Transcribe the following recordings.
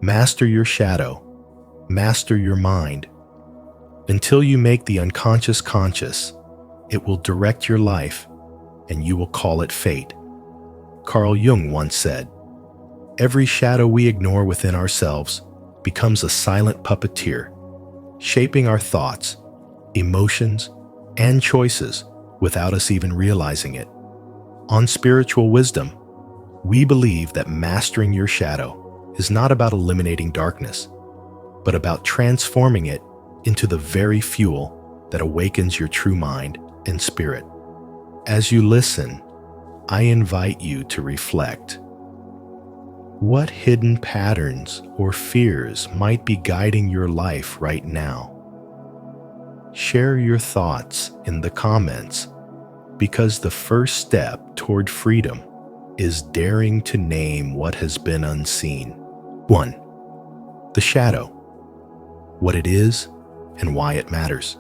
Master your shadow. Master your mind. Until you make the unconscious conscious, it will direct your life, and you will call it fate. Carl Jung once said, "Every shadow we ignore within ourselves becomes a silent puppeteer, shaping our thoughts, emotions, and choices without us even realizing it." On Spiritual Wisdom, we believe that mastering your shadow is not about eliminating darkness, but about transforming it into the very fuel that awakens your true mind and spirit. As you listen, I invite you to reflect. What hidden patterns or fears might be guiding your life right now? Share your thoughts in the comments, because the first step toward freedom is daring to name what has been unseen. 1. The shadow. What it is and why it matters.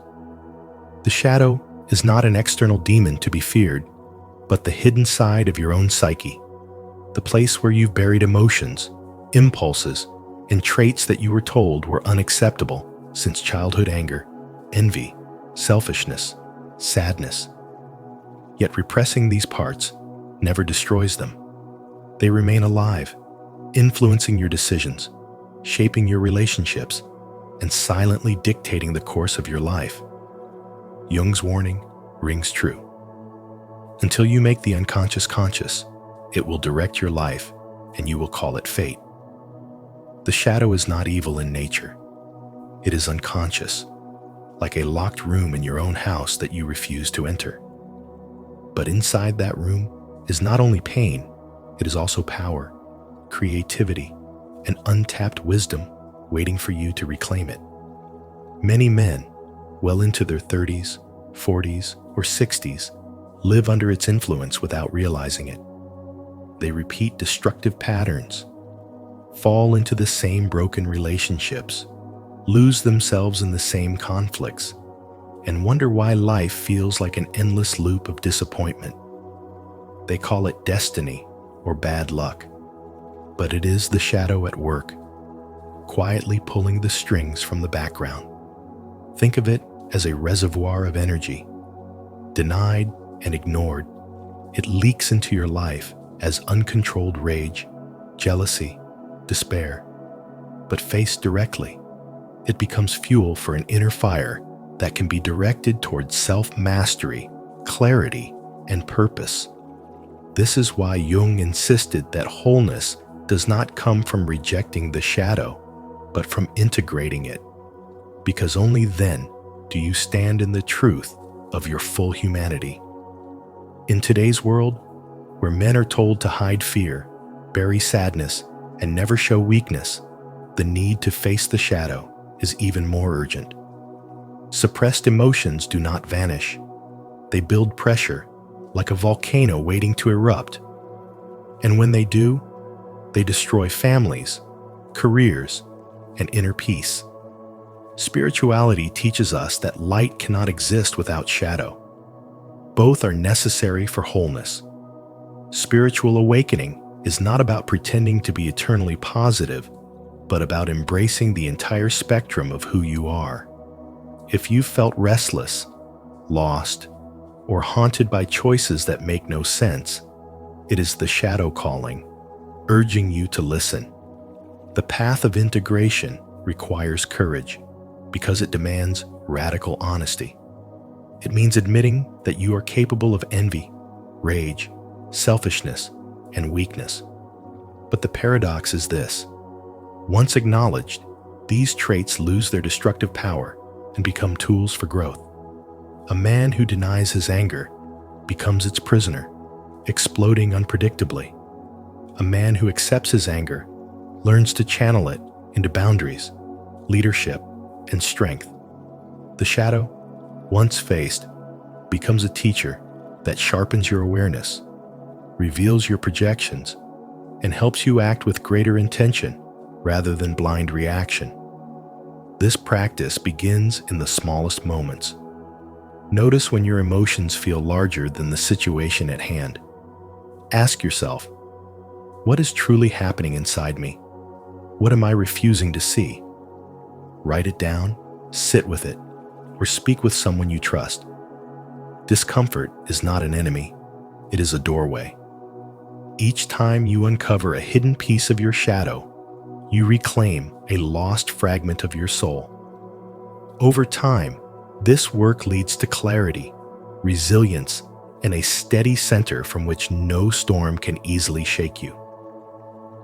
The shadow is not an external demon to be feared, but the hidden side of your own psyche, the place where you've buried emotions, impulses, and traits that you were told were unacceptable since childhood: anger, envy, selfishness, sadness. Yet repressing these parts never destroys them. They remain alive, influencing your decisions, shaping your relationships, and silently dictating the course of your life. Jung's warning rings true. Until you make the unconscious conscious, it will direct your life, and you will call it fate. The shadow is not evil in nature. It is unconscious, like a locked room in your own house that you refuse to enter. But inside that room is not only pain, it is also power, creativity, and untapped wisdom waiting for you to reclaim it. Many men, well into their 30s, 40s, or 60s, live under its influence without realizing it. They repeat destructive patterns, fall into the same broken relationships, lose themselves in the same conflicts, and wonder why life feels like an endless loop of disappointment. They call it destiny or bad luck, but it is the shadow at work, quietly pulling the strings from the background. Think of it as a reservoir of energy. Denied and ignored, it leaks into your life as uncontrolled rage, jealousy, despair. But faced directly, it becomes fuel for an inner fire that can be directed towards self-mastery, clarity, and purpose. This is why Jung insisted that wholeness does not come from rejecting the shadow, but from integrating it, because only then do you stand in the truth of your full humanity. In today's world, where men are told to hide fear, bury sadness, and never show weakness, the need to face the shadow is even more urgent. Suppressed emotions do not vanish. They build pressure, like a volcano waiting to erupt. And when they do, they destroy families, careers, and inner peace. Spirituality teaches us that light cannot exist without shadow. Both are necessary for wholeness. Spiritual awakening is not about pretending to be eternally positive, but about embracing the entire spectrum of who you are. If you felt restless, lost, or haunted by choices that make no sense, it is the shadow calling, urging you to listen. The path of integration requires courage because it demands radical honesty. It means admitting that you are capable of envy, rage, selfishness, and weakness. But the paradox is this: once acknowledged, these traits lose their destructive power and become tools for growth. A man who denies his anger becomes its prisoner, exploding unpredictably. A man who accepts his anger learns to channel it into boundaries, leadership, and strength. The shadow, once faced, becomes a teacher that sharpens your awareness, reveals your projections, and helps you act with greater intention rather than blind reaction. This practice begins in the smallest moments. Notice when your emotions feel larger than the situation at hand. Ask yourself, what is truly happening inside me? What am I refusing to see? Write it down, sit with it, or speak with someone you trust. Discomfort is not an enemy, it is a doorway. Each time you uncover a hidden piece of your shadow, you reclaim a lost fragment of your soul. Over time, this work leads to clarity, resilience, and a steady center from which no storm can easily shake you.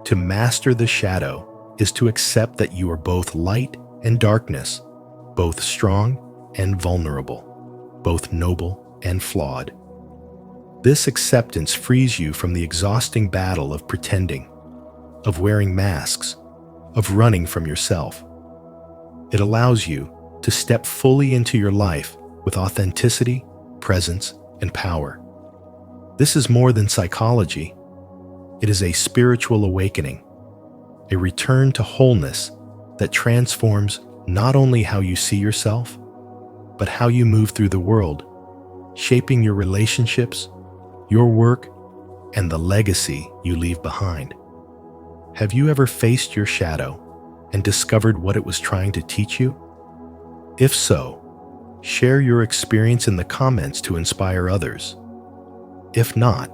To master the shadow is to accept that you are both light and darkness, both strong and vulnerable, both noble and flawed. This acceptance frees you from the exhausting battle of pretending, of wearing masks, of running from yourself. It allows you to step fully into your life with authenticity, presence, and power. This is more than psychology. It is a spiritual awakening, a return to wholeness that transforms not only how you see yourself, but how you move through the world, shaping your relationships, your work, and the legacy you leave behind. Have you ever faced your shadow and discovered what it was trying to teach you? If so, share your experience in the comments to inspire others. If not,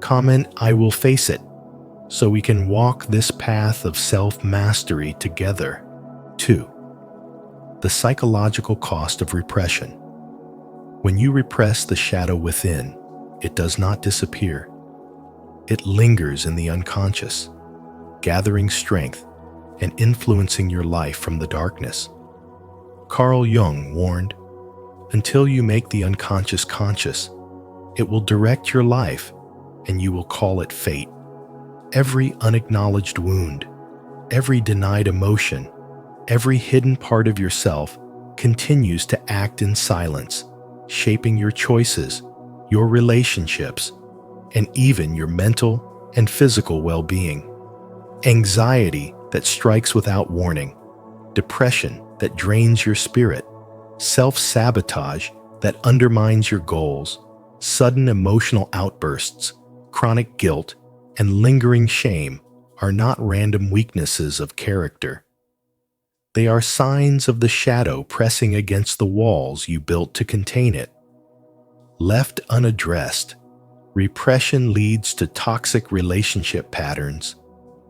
comment "I will face it" so we can walk this path of self-mastery together. 2. The psychological cost of repression. When you repress the shadow within, it does not disappear. It lingers in the unconscious, gathering strength and influencing your life from the darkness. Carl Jung warned, "Until you make the unconscious conscious, it will direct your life and you will call it fate." Every unacknowledged wound, every denied emotion, every hidden part of yourself continues to act in silence, shaping your choices, your relationships, and even your mental and physical well-being. Anxiety that strikes without warning, depression that drains your spirit, self-sabotage that undermines your goals, sudden emotional outbursts, chronic guilt, and lingering shame are not random weaknesses of character. They are signs of the shadow pressing against the walls you built to contain it. Left unaddressed, repression leads to toxic relationship patterns,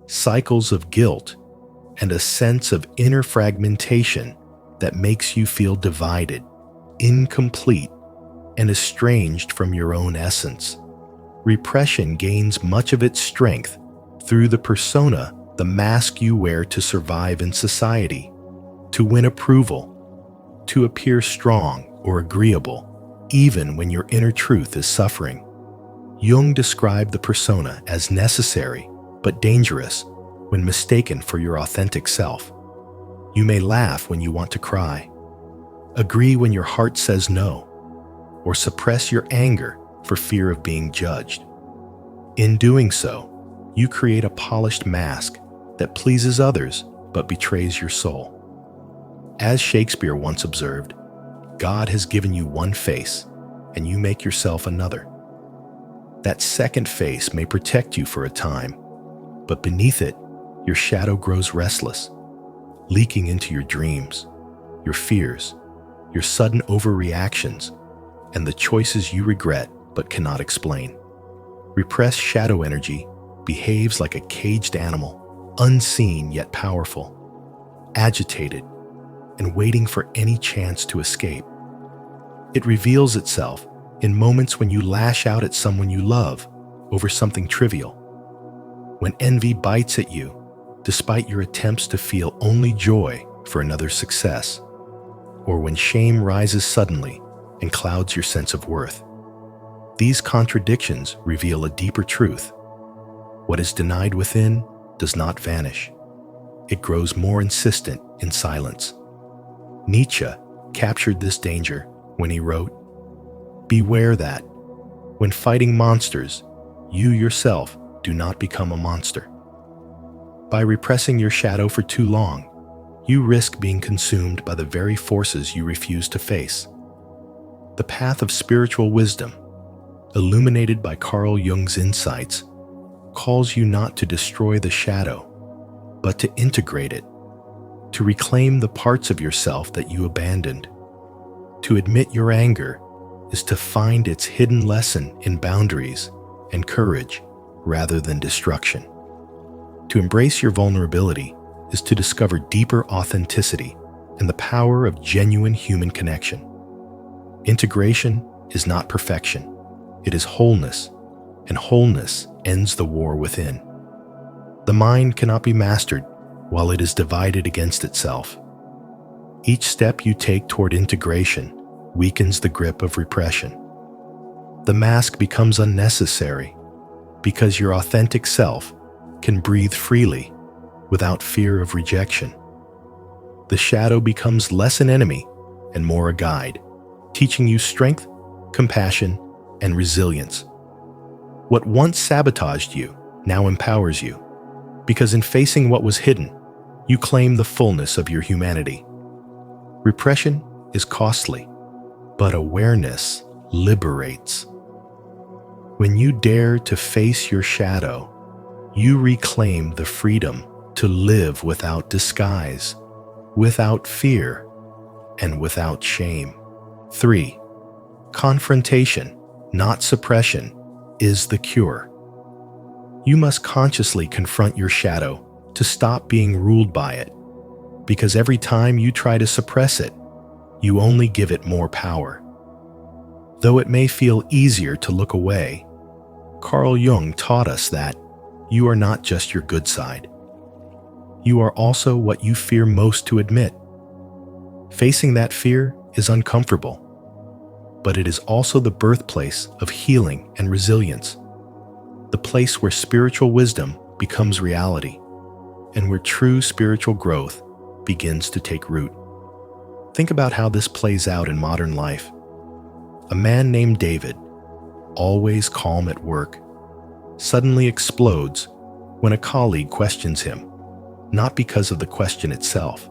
cycles of guilt, and a sense of inner fragmentation that makes you feel divided, incomplete, and estranged from your own essence. Repression gains much of its strength through the persona, the mask you wear to survive in society, to win approval, to appear strong or agreeable, even when your inner truth is suffering. Jung described the persona as necessary but dangerous when mistaken for your authentic self. You may laugh when you want to cry, agree when your heart says no, or suppress your anger for fear of being judged. In doing so, you create a polished mask that pleases others but betrays your soul. As Shakespeare once observed, God has given you one face, and you make yourself another. That second face may protect you for a time, but beneath it, your shadow grows restless, leaking into your dreams, your fears, your sudden overreactions, and the choices you regret but cannot explain. Repressed shadow energy behaves like a caged animal, unseen yet powerful, agitated, and waiting for any chance to escape. It reveals itself in moments when you lash out at someone you love over something trivial, when envy bites at you despite your attempts to feel only joy for another's success, or when shame rises suddenly and clouds your sense of worth. These contradictions reveal a deeper truth. What is denied within does not vanish. It grows more insistent in silence. Nietzsche captured this danger when he wrote, "Beware that, when fighting monsters, you yourself do not become a monster." By repressing your shadow for too long, you risk being consumed by the very forces you refuse to face. The path of spiritual wisdom, illuminated by Carl Jung's insights, calls you not to destroy the shadow, but to integrate it, to reclaim the parts of yourself that you abandoned. To admit your anger is to find its hidden lesson in boundaries and courage rather than destruction. To embrace your vulnerability is to discover deeper authenticity and the power of genuine human connection. Integration is not perfection, it is wholeness, and wholeness ends the war within. The mind cannot be mastered while it is divided against itself. Each step you take toward integration weakens the grip of repression. The mask becomes unnecessary because your authentic self can breathe freely without fear of rejection. The shadow becomes less an enemy and more a guide, teaching you strength, compassion, and resilience. What once sabotaged you now empowers you, because in facing what was hidden, you claim the fullness of your humanity. Repression is costly, but awareness liberates. When you dare to face your shadow, you reclaim the freedom to live without disguise, without fear, and without shame. 3. Confrontation, not suppression, is the cure. You must consciously confront your shadow to stop being ruled by it, because every time you try to suppress it, you only give it more power. Though it may feel easier to look away, Carl Jung taught us that you are not just your good side. You are also what you fear most to admit. Facing that fear is uncomfortable, but it is also the birthplace of healing and resilience, the place where spiritual wisdom becomes reality, and where true spiritual growth begins to take root. Think about how this plays out in modern life. A man named David, always calm at work, suddenly explodes when a colleague questions him, not because of the question itself,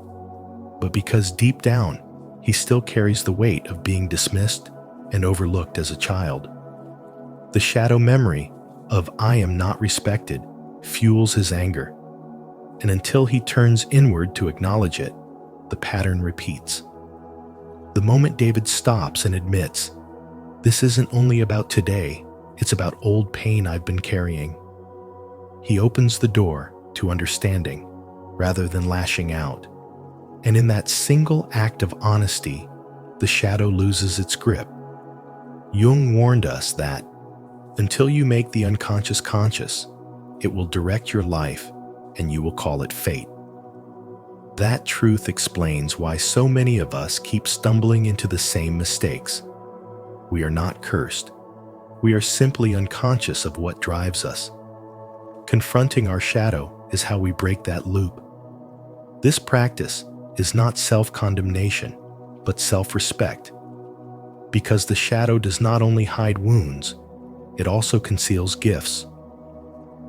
but because deep down, he still carries the weight of being dismissed and overlooked as a child. The shadow memory of "I am not respected" fuels his anger, and until he turns inward to acknowledge it, the pattern repeats. The moment David stops and admits, "This isn't only about today, it's about old pain I've been carrying," he opens the door to understanding rather than lashing out. And in that single act of honesty, the shadow loses its grip. Jung warned us that until you make the unconscious conscious, it will direct your life and you will call it fate. That truth explains why so many of us keep stumbling into the same mistakes. We are not cursed. We are simply unconscious of what drives us. Confronting our shadow is how we break that loop. This practice is not self-condemnation, but self-respect. Because the shadow does not only hide wounds, it also conceals gifts.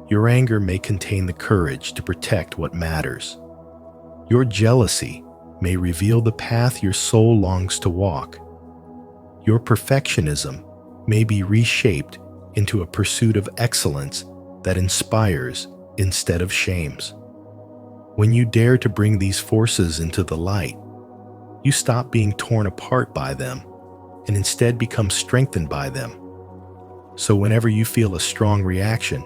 Your anger may contain the courage to protect what matters. Your jealousy may reveal the path your soul longs to walk. Your perfectionism may be reshaped into a pursuit of excellence that inspires instead of shames. When you dare to bring these forces into the light, you stop being torn apart by them and instead become strengthened by them. So whenever you feel a strong reaction,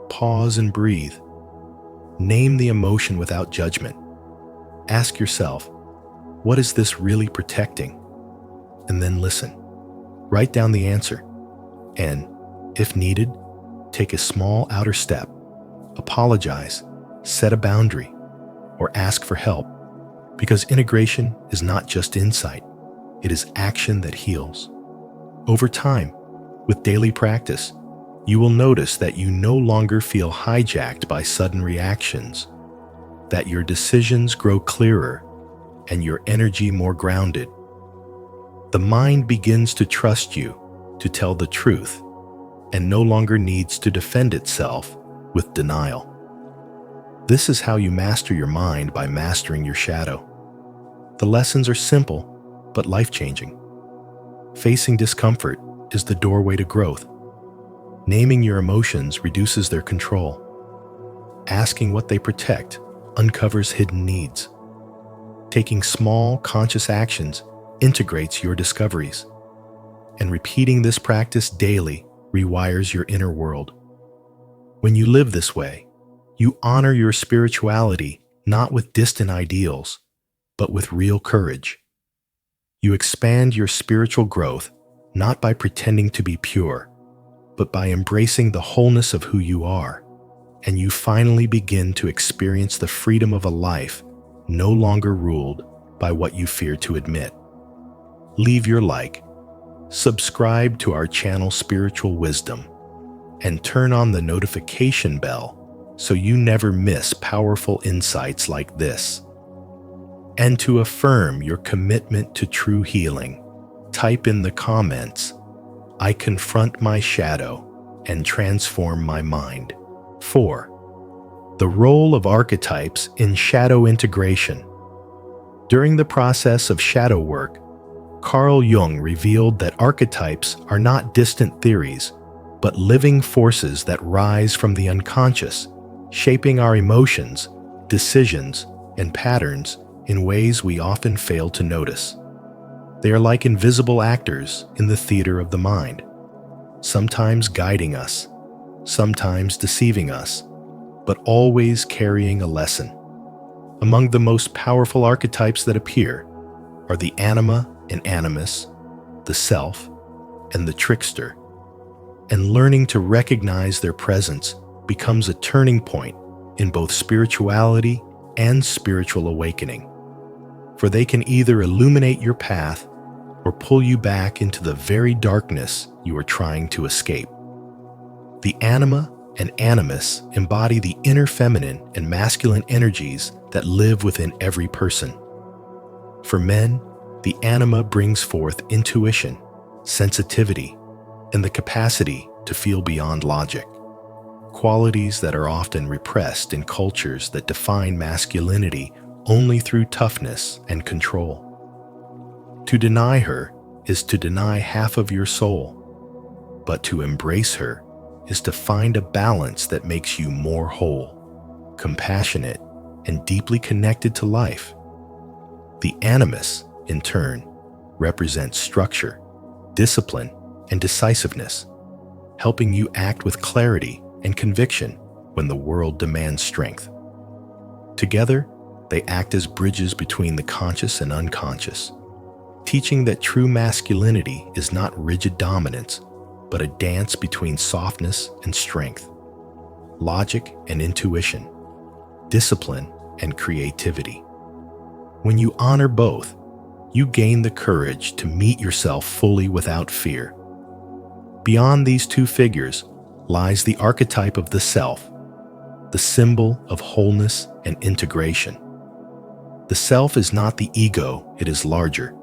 pause and breathe. Name the emotion without judgment. Ask yourself, what is this really protecting? And then listen. Write down the answer. And, if needed, take a small outer step. Apologize, set a boundary, or ask for help. Because integration is not just insight, it is action that heals. Over time, with daily practice, you will notice that you no longer feel hijacked by sudden reactions, that your decisions grow clearer and your energy more grounded. The mind begins to trust you to tell the truth and no longer needs to defend itself with denial. This is how you master your mind by mastering your shadow. The lessons are simple, but life-changing. Facing discomfort is the doorway to growth. Naming your emotions reduces their control. Asking what they protect uncovers hidden needs. Taking small, conscious actions integrates your discoveries, and repeating this practice daily rewires your inner world. When you live this way, you honor your spirituality not with distant ideals, but with real courage. You expand your spiritual growth not by pretending to be pure, but by embracing the wholeness of who you are, and you finally begin to experience the freedom of a life no longer ruled by what you fear to admit. Leave your like, subscribe to our channel Spiritual Wisdom, and turn on the notification bell so you never miss powerful insights like this. And to affirm your commitment to true healing, type in the comments, "I confront my shadow and transform my mind." 4. The role of archetypes in shadow integration. During the process of shadow work, Carl Jung revealed that archetypes are not distant theories, but living forces that rise from the unconscious, shaping our emotions, decisions, and patterns in ways we often fail to notice. They are like invisible actors in the theater of the mind, sometimes guiding us, sometimes deceiving us, but always carrying a lesson. Among the most powerful archetypes that appear are the anima and animus, the self, and the trickster. And learning to recognize their presence becomes a turning point in both spirituality and spiritual awakening. For they can either illuminate your path or pull you back into the very darkness you are trying to escape. The anima and animus embody the inner feminine and masculine energies that live within every person. For men, the anima brings forth intuition, sensitivity, and the capacity to feel beyond logic, qualities that are often repressed in cultures that define masculinity only through toughness and control. To deny her is to deny half of your soul, but to embrace her is to find a balance that makes you more whole, compassionate, and deeply connected to life. The animus, in turn, represents structure, discipline, and decisiveness, helping you act with clarity and conviction when the world demands strength. Together, they act as bridges between the conscious and unconscious, teaching that true masculinity is not rigid dominance, but a dance between softness and strength, logic and intuition, discipline and creativity. When you honor both, you gain the courage to meet yourself fully without fear. Beyond these two figures lies the archetype of the self, the symbol of wholeness and integration. The self is not the ego, it is larger,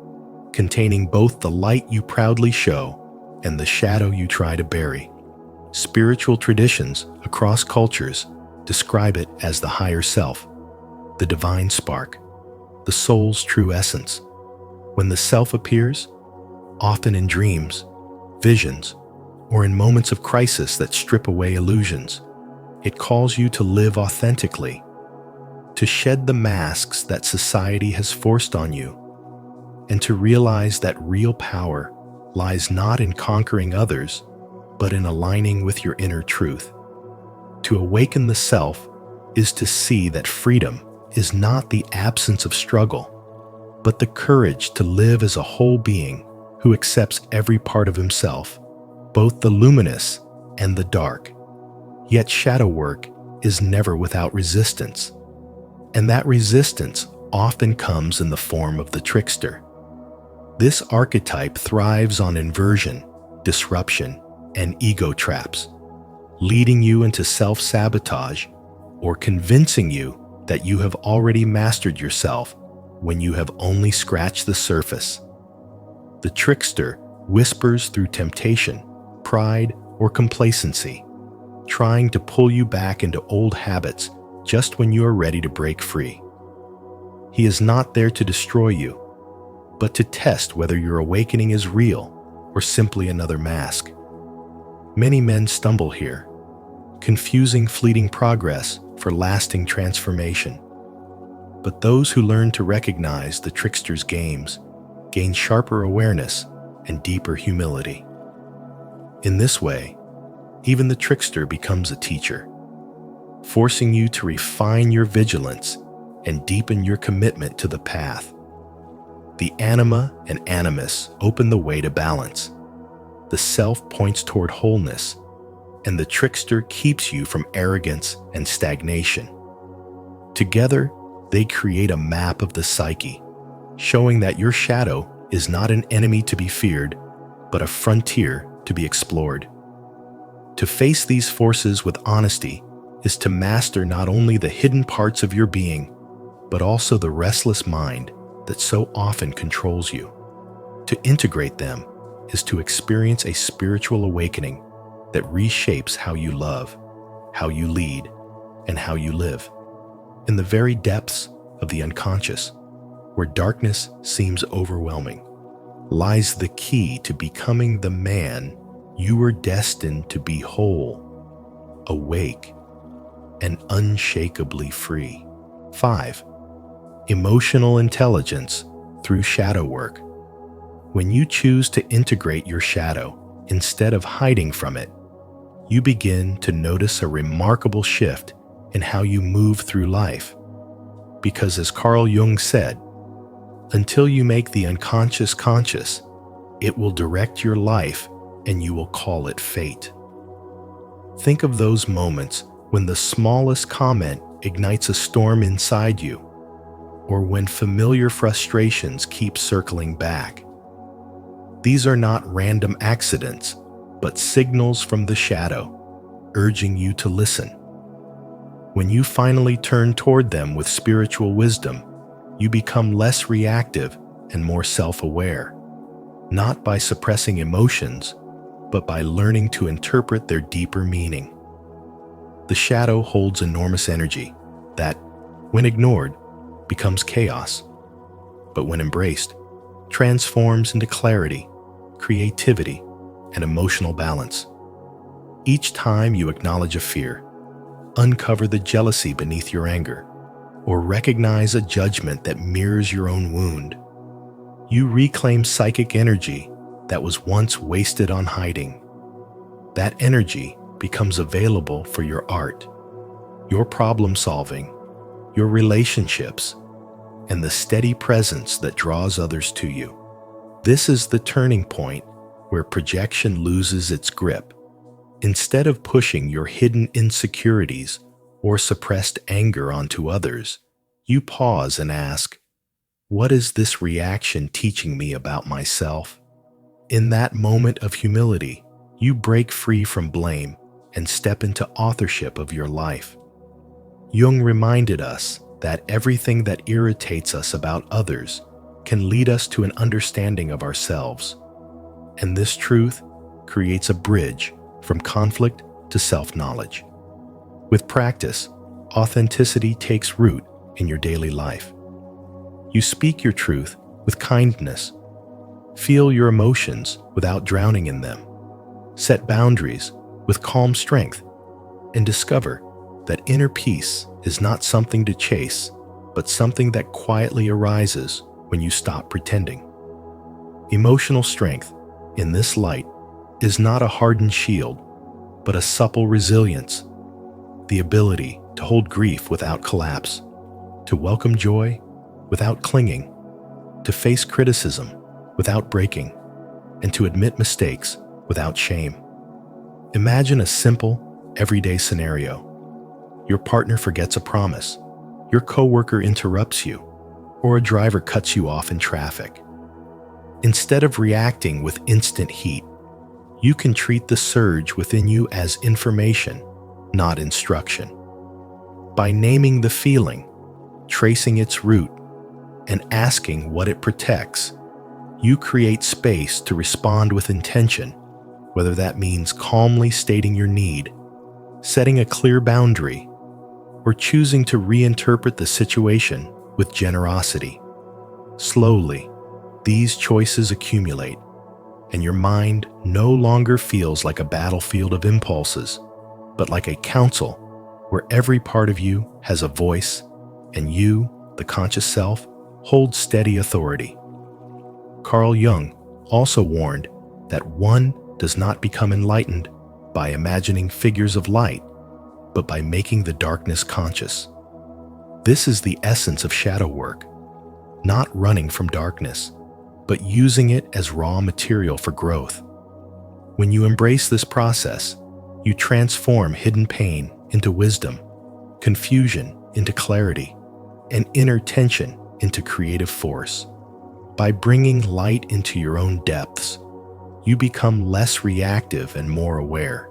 containing both the light you proudly show and the shadow you try to bury. Spiritual traditions across cultures describe it as the higher self, the divine spark, the soul's true essence. When the self appears, often in dreams, visions, or in moments of crisis that strip away illusions, it calls you to live authentically, to shed the masks that society has forced on you, and to realize that real power lies not in conquering others, but in aligning with your inner truth. To awaken the self is to see that freedom is not the absence of struggle, but the courage to live as a whole being who accepts every part of himself, both the luminous and the dark. Yet shadow work is never without resistance, and that resistance often comes in the form of the trickster. This archetype thrives on inversion, disruption, and ego traps, leading you into self-sabotage or convincing you that you have already mastered yourself when you have only scratched the surface. The trickster whispers through temptation, pride, or complacency, trying to pull you back into old habits just when you are ready to break free. He is not there to destroy you, but to test whether your awakening is real or simply another mask. Many men stumble here, confusing fleeting progress for lasting transformation. But those who learn to recognize the trickster's games gain sharper awareness and deeper humility. In this way, even the trickster becomes a teacher, forcing you to refine your vigilance and deepen your commitment to the path. The anima and animus open the way to balance. The self points toward wholeness, and the trickster keeps you from arrogance and stagnation. Together, they create a map of the psyche, showing that your shadow is not an enemy to be feared, but a frontier to be explored. To face these forces with honesty is to master not only the hidden parts of your being, but also the restless mind that so often controls you. To integrate them is to experience a spiritual awakening that reshapes how you love, how you lead, and how you live. In the very depths of the unconscious, where darkness seems overwhelming, lies the key to becoming the man you were destined to be: whole, awake, and unshakably free. 5. Emotional intelligence through shadow work. When you choose to integrate your shadow instead of hiding from it, you begin to notice a remarkable shift in how you move through life. Because as Carl Jung said, until you make the unconscious conscious, it will direct your life and you will call it fate. Think of those moments when the smallest comment ignites a storm inside you, or when familiar frustrations keep circling back. These are not random accidents, but signals from the shadow, urging you to listen. When you finally turn toward them with spiritual wisdom, you become less reactive and more self-aware, not by suppressing emotions, but by learning to interpret their deeper meaning. The shadow holds enormous energy that, when ignored, becomes chaos, but when embraced, transforms into clarity, creativity, and emotional balance. Each time you acknowledge a fear, uncover the jealousy beneath your anger, or recognize a judgment that mirrors your own wound, you reclaim psychic energy that was once wasted on hiding. That energy becomes available for your art, your problem solving, your relationships, and the steady presence that draws others to you. This is the turning point where projection loses its grip. Instead of pushing your hidden insecurities or suppressed anger onto others, you pause and ask, what is this reaction teaching me about myself? In that moment of humility, you break free from blame and step into authorship of your life. Jung reminded us that everything that irritates us about others can lead us to an understanding of ourselves. And this truth creates a bridge from conflict to self-knowledge. With practice, authenticity takes root in your daily life. You speak your truth with kindness, feel your emotions without drowning in them, set boundaries with calm strength, and discover that inner peace is not something to chase, but something that quietly arises when you stop pretending. Emotional strength, in this light, is not a hardened shield, but a supple resilience, the ability to hold grief without collapse, to welcome joy without clinging, to face criticism without breaking, and to admit mistakes without shame. Imagine a simple, everyday scenario. Your partner forgets a promise, your coworker interrupts you, or a driver cuts you off in traffic. Instead of reacting with instant heat, you can treat the surge within you as information, not instruction. By naming the feeling, tracing its root, and asking what it protects, you create space to respond with intention, whether that means calmly stating your need, setting a clear boundary, or choosing to reinterpret the situation with generosity. Slowly, these choices accumulate, and your mind no longer feels like a battlefield of impulses, but like a council where every part of you has a voice and you the conscious self, holds steady authority. Carl Jung also warned that one does not become enlightened by imagining figures of light, but by making the darkness conscious. This is the essence of shadow work, not running from darkness, but using it as raw material for growth. When you embrace this process, you transform hidden pain into wisdom, confusion into clarity, and inner tension into creative force. By bringing light into your own depths, you become less reactive and more aware.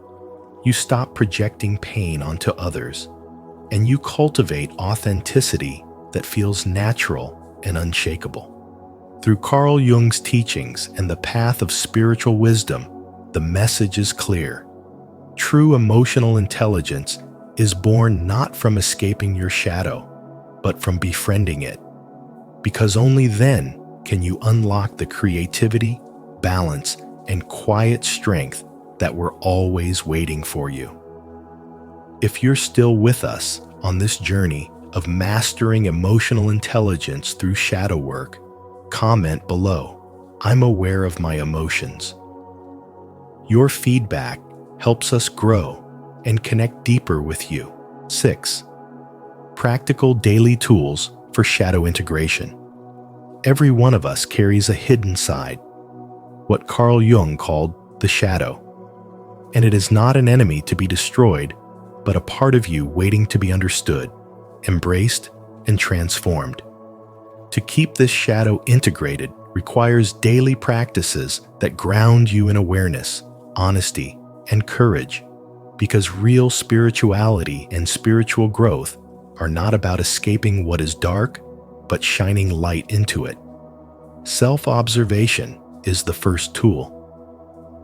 You stop projecting pain onto others, and you cultivate authenticity that feels natural and unshakable. Through Carl Jung's teachings and the path of spiritual wisdom, the message is clear. True emotional intelligence is born not from escaping your shadow, but from befriending it. Because only then can you unlock the creativity, balance, and quiet strength that were always waiting for you. If you're still with us on this journey of mastering emotional intelligence through shadow work, comment below, "I'm aware of my emotions." Your feedback helps us grow and connect deeper with you. 6. Practical daily tools for shadow integration. Every one of us carries a hidden side, what Carl Jung called the shadow. And it is not an enemy to be destroyed, but a part of you waiting to be understood, embraced, and transformed. To keep this shadow integrated requires daily practices that ground you in awareness, honesty, and courage, because real spirituality and spiritual growth are not about escaping what is dark, but shining light into it. Self-observation is the first tool.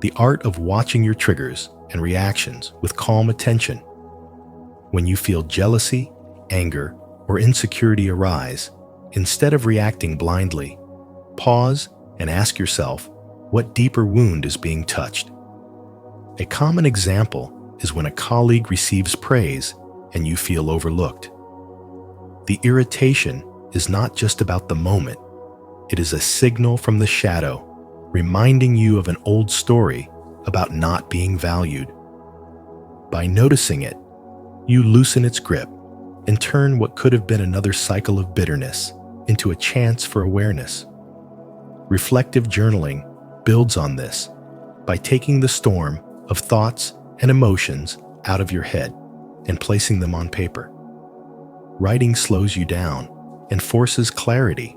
The art of watching your triggers and reactions with calm attention. When you feel jealousy, anger, or insecurity arise, instead of reacting blindly, pause and ask yourself, what deeper wound is being touched? A common example is when a colleague receives praise and you feel overlooked. The irritation is not just about the moment. It is a signal from the shadow, reminding you of an old story about not being valued. By noticing it, you loosen its grip and turn what could have been another cycle of bitterness into a chance for awareness. Reflective journaling builds on this by taking the storm of thoughts and emotions out of your head and placing them on paper. Writing slows you down and forces clarity,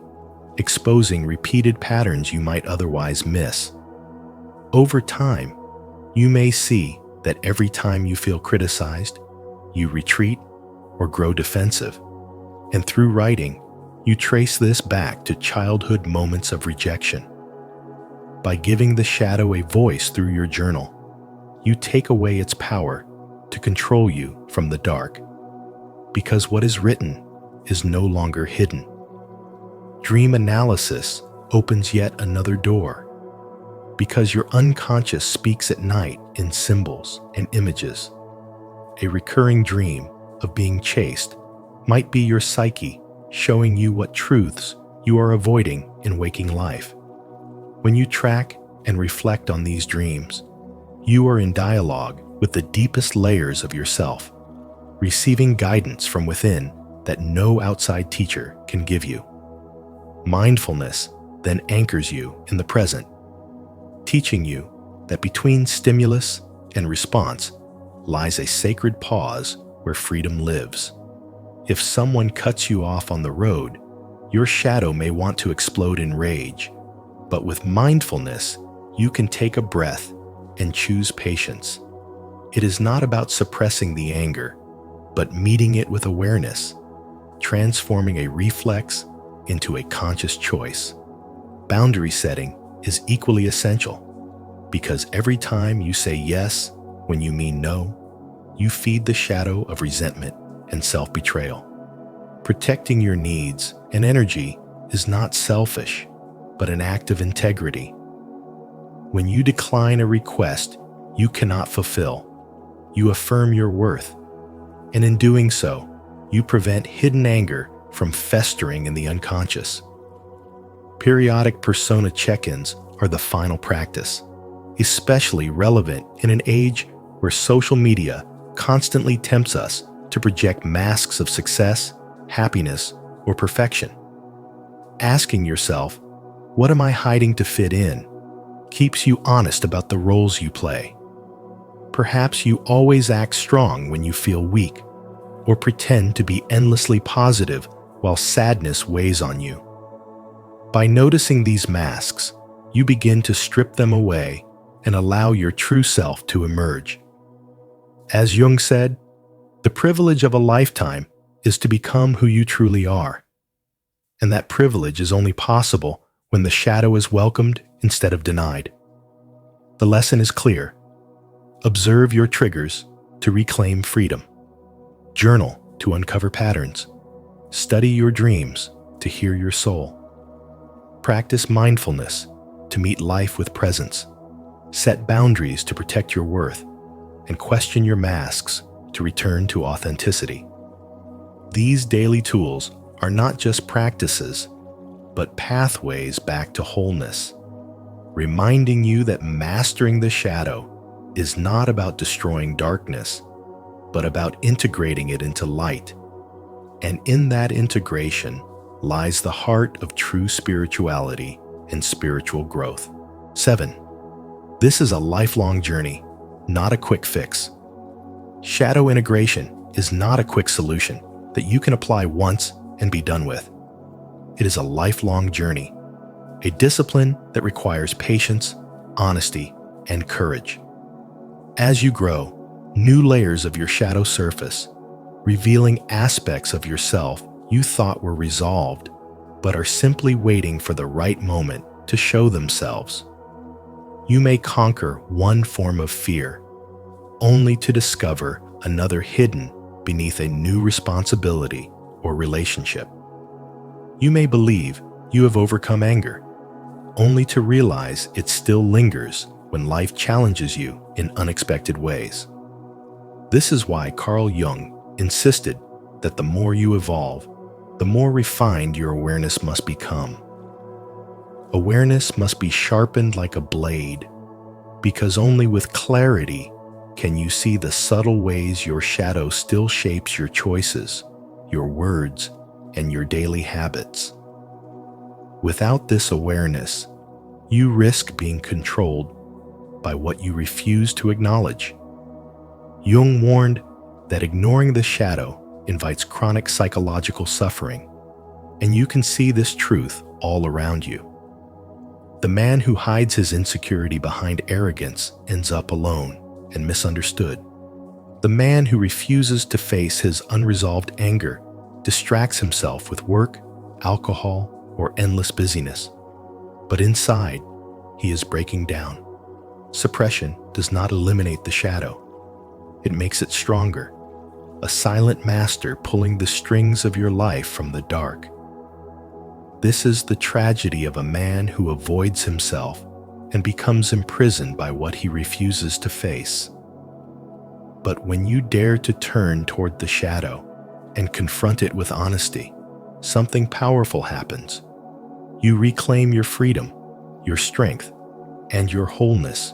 exposing repeated patterns you might otherwise miss. Over time, you may see that every time you feel criticized, you retreat or grow defensive. And through writing, you trace this back to childhood moments of rejection. By giving the shadow a voice through your journal, you take away its power to control you from the dark. Because what is written is no longer hidden. Dream analysis opens yet another door. Because your unconscious speaks at night in symbols and images. A recurring dream of being chased might be your psyche showing you what truths you are avoiding in waking life. When you track and reflect on these dreams, you are in dialogue with the deepest layers of yourself, receiving guidance from within that no outside teacher can give you. Mindfulness then anchors you in the present, teaching you that between stimulus and response lies a sacred pause where freedom lives. If someone cuts you off on the road, your shadow may want to explode in rage, but with mindfulness, you can take a breath and choose patience. It is not about suppressing the anger, but meeting it with awareness, transforming a reflex into a conscious choice. Boundary setting is equally essential, because every time you say yes when you mean no, you feed the shadow of resentment and self-betrayal. Protecting your needs and energy is not selfish, but an act of integrity. When you decline a request you cannot fulfill, you affirm your worth, and in doing so, you prevent hidden anger from festering in the unconscious. Periodic persona check-ins are the final practice, especially relevant in an age where social media constantly tempts us to project masks of success, happiness, or perfection. Asking yourself, "What am I hiding to fit in?" keeps you honest about the roles you play. Perhaps you always act strong when you feel weak, or pretend to be endlessly positive while sadness weighs on you. By noticing these masks, you begin to strip them away and allow your true self to emerge. As Jung said, the privilege of a lifetime is to become who you truly are. And that privilege is only possible when the shadow is welcomed instead of denied. The lesson is clear. Observe your triggers to reclaim freedom. Journal to uncover patterns. Study your dreams to hear your soul. Practice mindfulness to meet life with presence. Set boundaries to protect your worth, and question your masks to return to authenticity. These daily tools are not just practices, but pathways back to wholeness, reminding you that mastering the shadow is not about destroying darkness, but about integrating it into light. And in that integration lies the heart of true spirituality and spiritual growth. 7. This is a lifelong journey, not a quick fix. Shadow integration is not a quick solution that you can apply once and be done with. It is a lifelong journey, a discipline that requires patience, honesty, and courage. As you grow, new layers of your shadow surface, revealing aspects of yourself you thought were resolved, but are simply waiting for the right moment to show themselves. You may conquer one form of fear, only to discover another hidden beneath a new responsibility or relationship. You may believe you have overcome anger, only to realize it still lingers when life challenges you in unexpected ways. This is why Carl Jung insisted that the more you evolve, the more refined your awareness must become. Awareness must be sharpened like a blade, because only with clarity can you see the subtle ways your shadow still shapes your choices, your words, and your daily habits. Without this awareness, you risk being controlled by what you refuse to acknowledge. Jung warned that ignoring the shadow invites chronic psychological suffering, and you can see this truth all around you. The man who hides his insecurity behind arrogance ends up alone and misunderstood. The man who refuses to face his unresolved anger distracts himself with work, alcohol, or endless busyness. But inside, he is breaking down. Suppression does not eliminate the shadow. It makes it stronger, a silent master pulling the strings of your life from the dark. This is the tragedy of a man who avoids himself and becomes imprisoned by what he refuses to face. But when you dare to turn toward the shadow and confront it with honesty, something powerful happens. You reclaim your freedom, your strength, and your wholeness.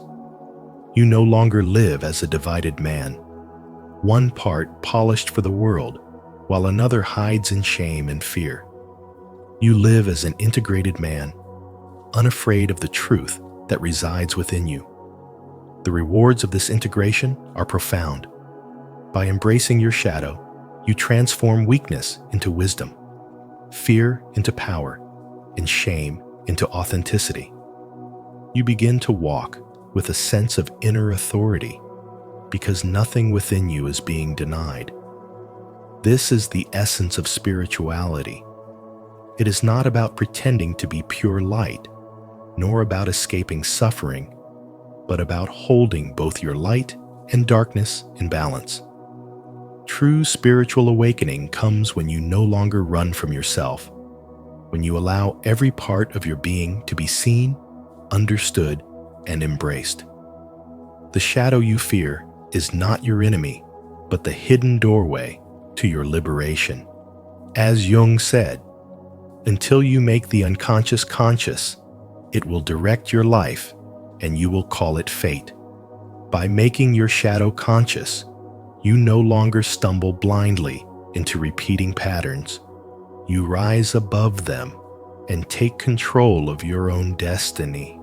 You no longer live as a divided man, one part polished for the world, while another hides in shame and fear. You live as an integrated man, unafraid of the truth that resides within you. The rewards of this integration are profound. By embracing your shadow, you transform weakness into wisdom, fear into power, and shame into authenticity. You begin to walk with a sense of inner authority because nothing within you is being denied. This is the essence of spirituality. It is not about pretending to be pure light, nor about escaping suffering, but about holding both your light and darkness in balance. True spiritual awakening comes when you no longer run from yourself, when you allow every part of your being to be seen, understood, and embraced. The shadow you fear is not your enemy, but the hidden doorway to your liberation. As Jung said, until you make the unconscious conscious, it will direct your life and you will call it fate. By making your shadow conscious, you no longer stumble blindly into repeating patterns. You rise above them and take control of your own destiny.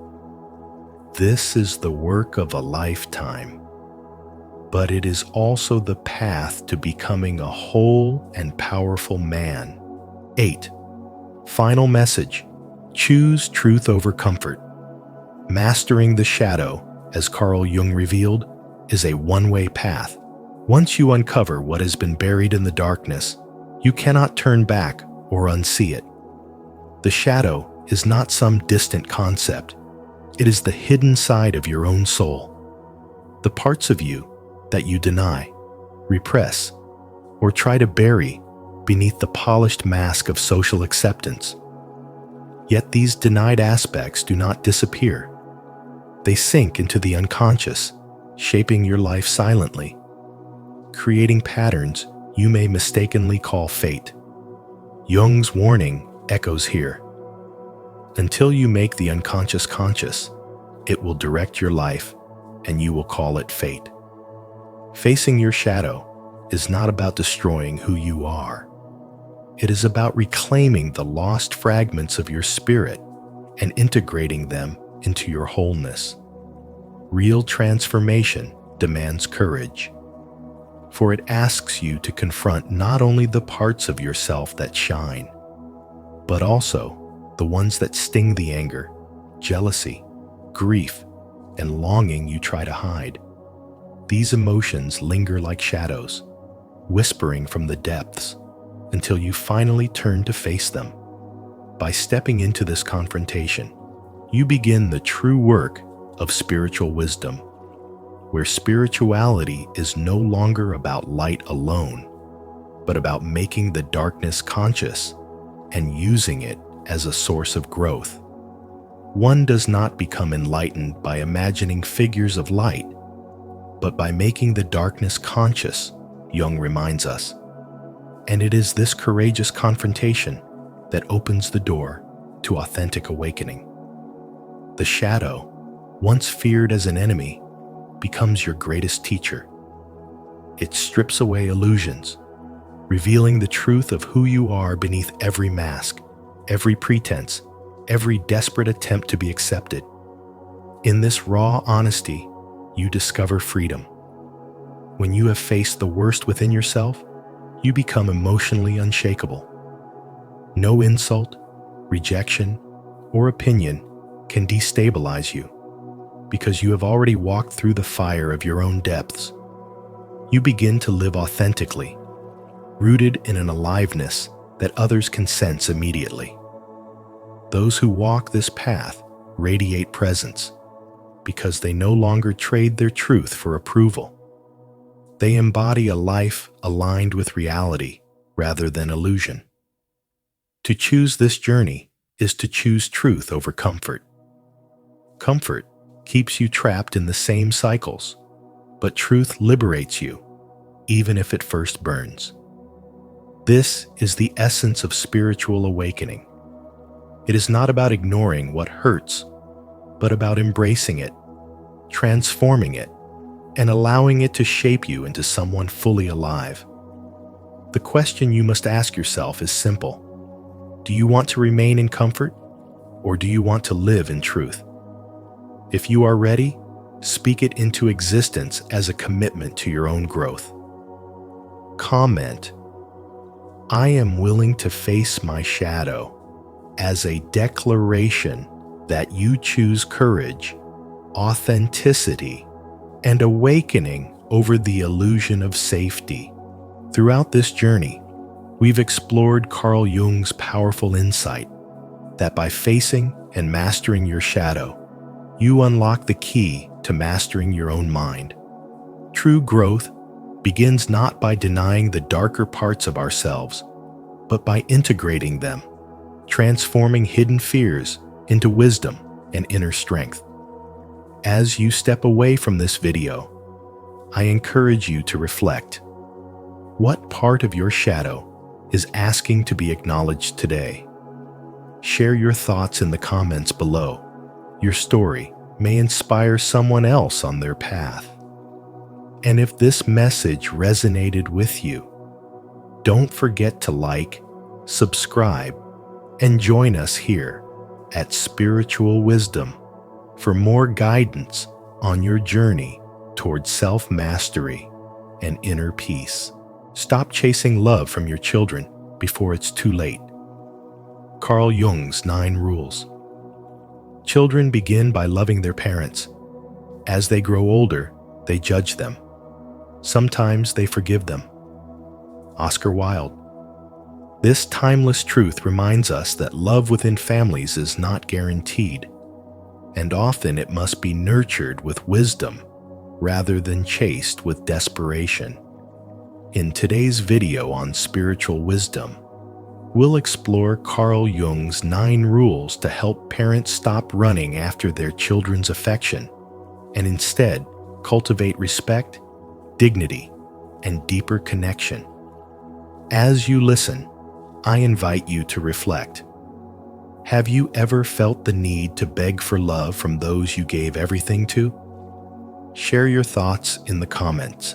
This is the work of a lifetime, but it is also the path to becoming a whole and powerful man. 8. Final message: choose truth over comfort. Mastering the shadow, as Carl Jung revealed, is a one-way path. Once you uncover what has been buried in the darkness, you cannot turn back or unsee it. The shadow is not some distant concept. It is the hidden side of your own soul. The parts of you that you deny, repress, or try to bury beneath the polished mask of social acceptance. Yet these denied aspects do not disappear. They sink into the unconscious, shaping your life silently, creating patterns you may mistakenly call fate. Jung's warning echoes here. Until you make the unconscious conscious, it will direct your life and you will call it fate. Facing your shadow is not about destroying who you are. It is about reclaiming the lost fragments of your spirit and integrating them into your wholeness. Real transformation demands courage, for it asks you to confront not only the parts of yourself that shine, but also the ones that sting the anger, jealousy, grief, and longing you try to hide. These emotions linger like shadows, whispering from the depths until you finally turn to face them. By stepping into this confrontation, you begin the true work of spiritual wisdom, where spirituality is no longer about light alone, but about making the darkness conscious and using it as a source of growth. One does not become enlightened by imagining figures of light, but by making the darkness conscious, Jung reminds us. And it is this courageous confrontation that opens the door to authentic awakening. The shadow, once feared as an enemy, becomes your greatest teacher. It strips away illusions, revealing the truth of who you are beneath every mask, every pretense, every desperate attempt to be accepted. In this raw honesty, you discover freedom. When you have faced the worst within yourself, you become emotionally unshakable. No insult, rejection, or opinion can destabilize you, because you have already walked through the fire of your own depths. You begin to live authentically, rooted in an aliveness that others can sense immediately. Those who walk this path radiate presence, because they no longer trade their truth for approval. They embody a life aligned with reality rather than illusion. To choose this journey is to choose truth over comfort. Comfort keeps you trapped in the same cycles, but truth liberates you, even if it first burns. This is the essence of spiritual awakening. It is not about ignoring what hurts, but about embracing it, transforming it, and allowing it to shape you into someone fully alive. The question you must ask yourself is simple. Do you want to remain in comfort, or do you want to live in truth? If you are ready, speak it into existence as a commitment to your own growth. Comment, "I am willing to face my shadow," as a declaration that you choose courage, authenticity, and awakening over the illusion of safety. Throughout this journey, we've explored Carl Jung's powerful insight that by facing and mastering your shadow, you unlock the key to mastering your own mind. True growth begins not by denying the darker parts of ourselves, but by integrating them, transforming hidden fears into wisdom and inner strength. As you step away from this video, I encourage you to reflect. What part of your shadow is asking to be acknowledged today. Share your thoughts in the comments below. Your story may inspire someone else on their path. And if this message resonated with you, don't forget to like, subscribe, and join us here at Spiritual Wisdom for more guidance on your journey towards self-mastery and inner peace. Stop chasing love from your children before it's too late. Carl Jung's 9 Rules. Children begin by loving their parents. As they grow older, they judge them. Sometimes they forgive them. Oscar Wilde. This timeless truth reminds us that love within families is not guaranteed, and often it must be nurtured with wisdom rather than chased with desperation. In today's video on spiritual wisdom, we'll explore Carl Jung's 9 rules to help parents stop running after their children's affection and instead cultivate respect, dignity, and deeper connection. As you listen, I invite you to reflect. Have you ever felt the need to beg for love from those you gave everything to? Share your thoughts in the comments,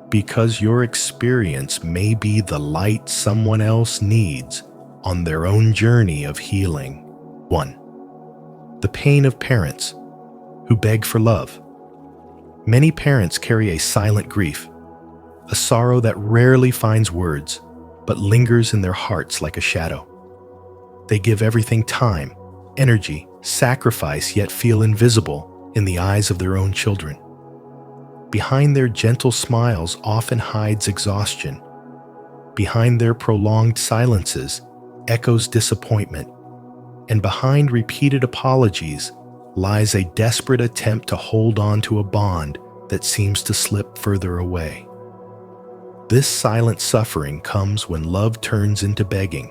because your experience may be the light someone else needs on their own journey of healing. 1. The pain of parents who beg for love. Many parents carry a silent grief, a sorrow that rarely finds words, but lingers in their hearts like a shadow. They give everything: time, energy, sacrifice, yet feel invisible in the eyes of their own children. Behind their gentle smiles often hides exhaustion. Behind their prolonged silences echoes disappointment. And behind repeated apologies lies a desperate attempt to hold on to a bond that seems to slip further away. This silent suffering comes when love turns into begging,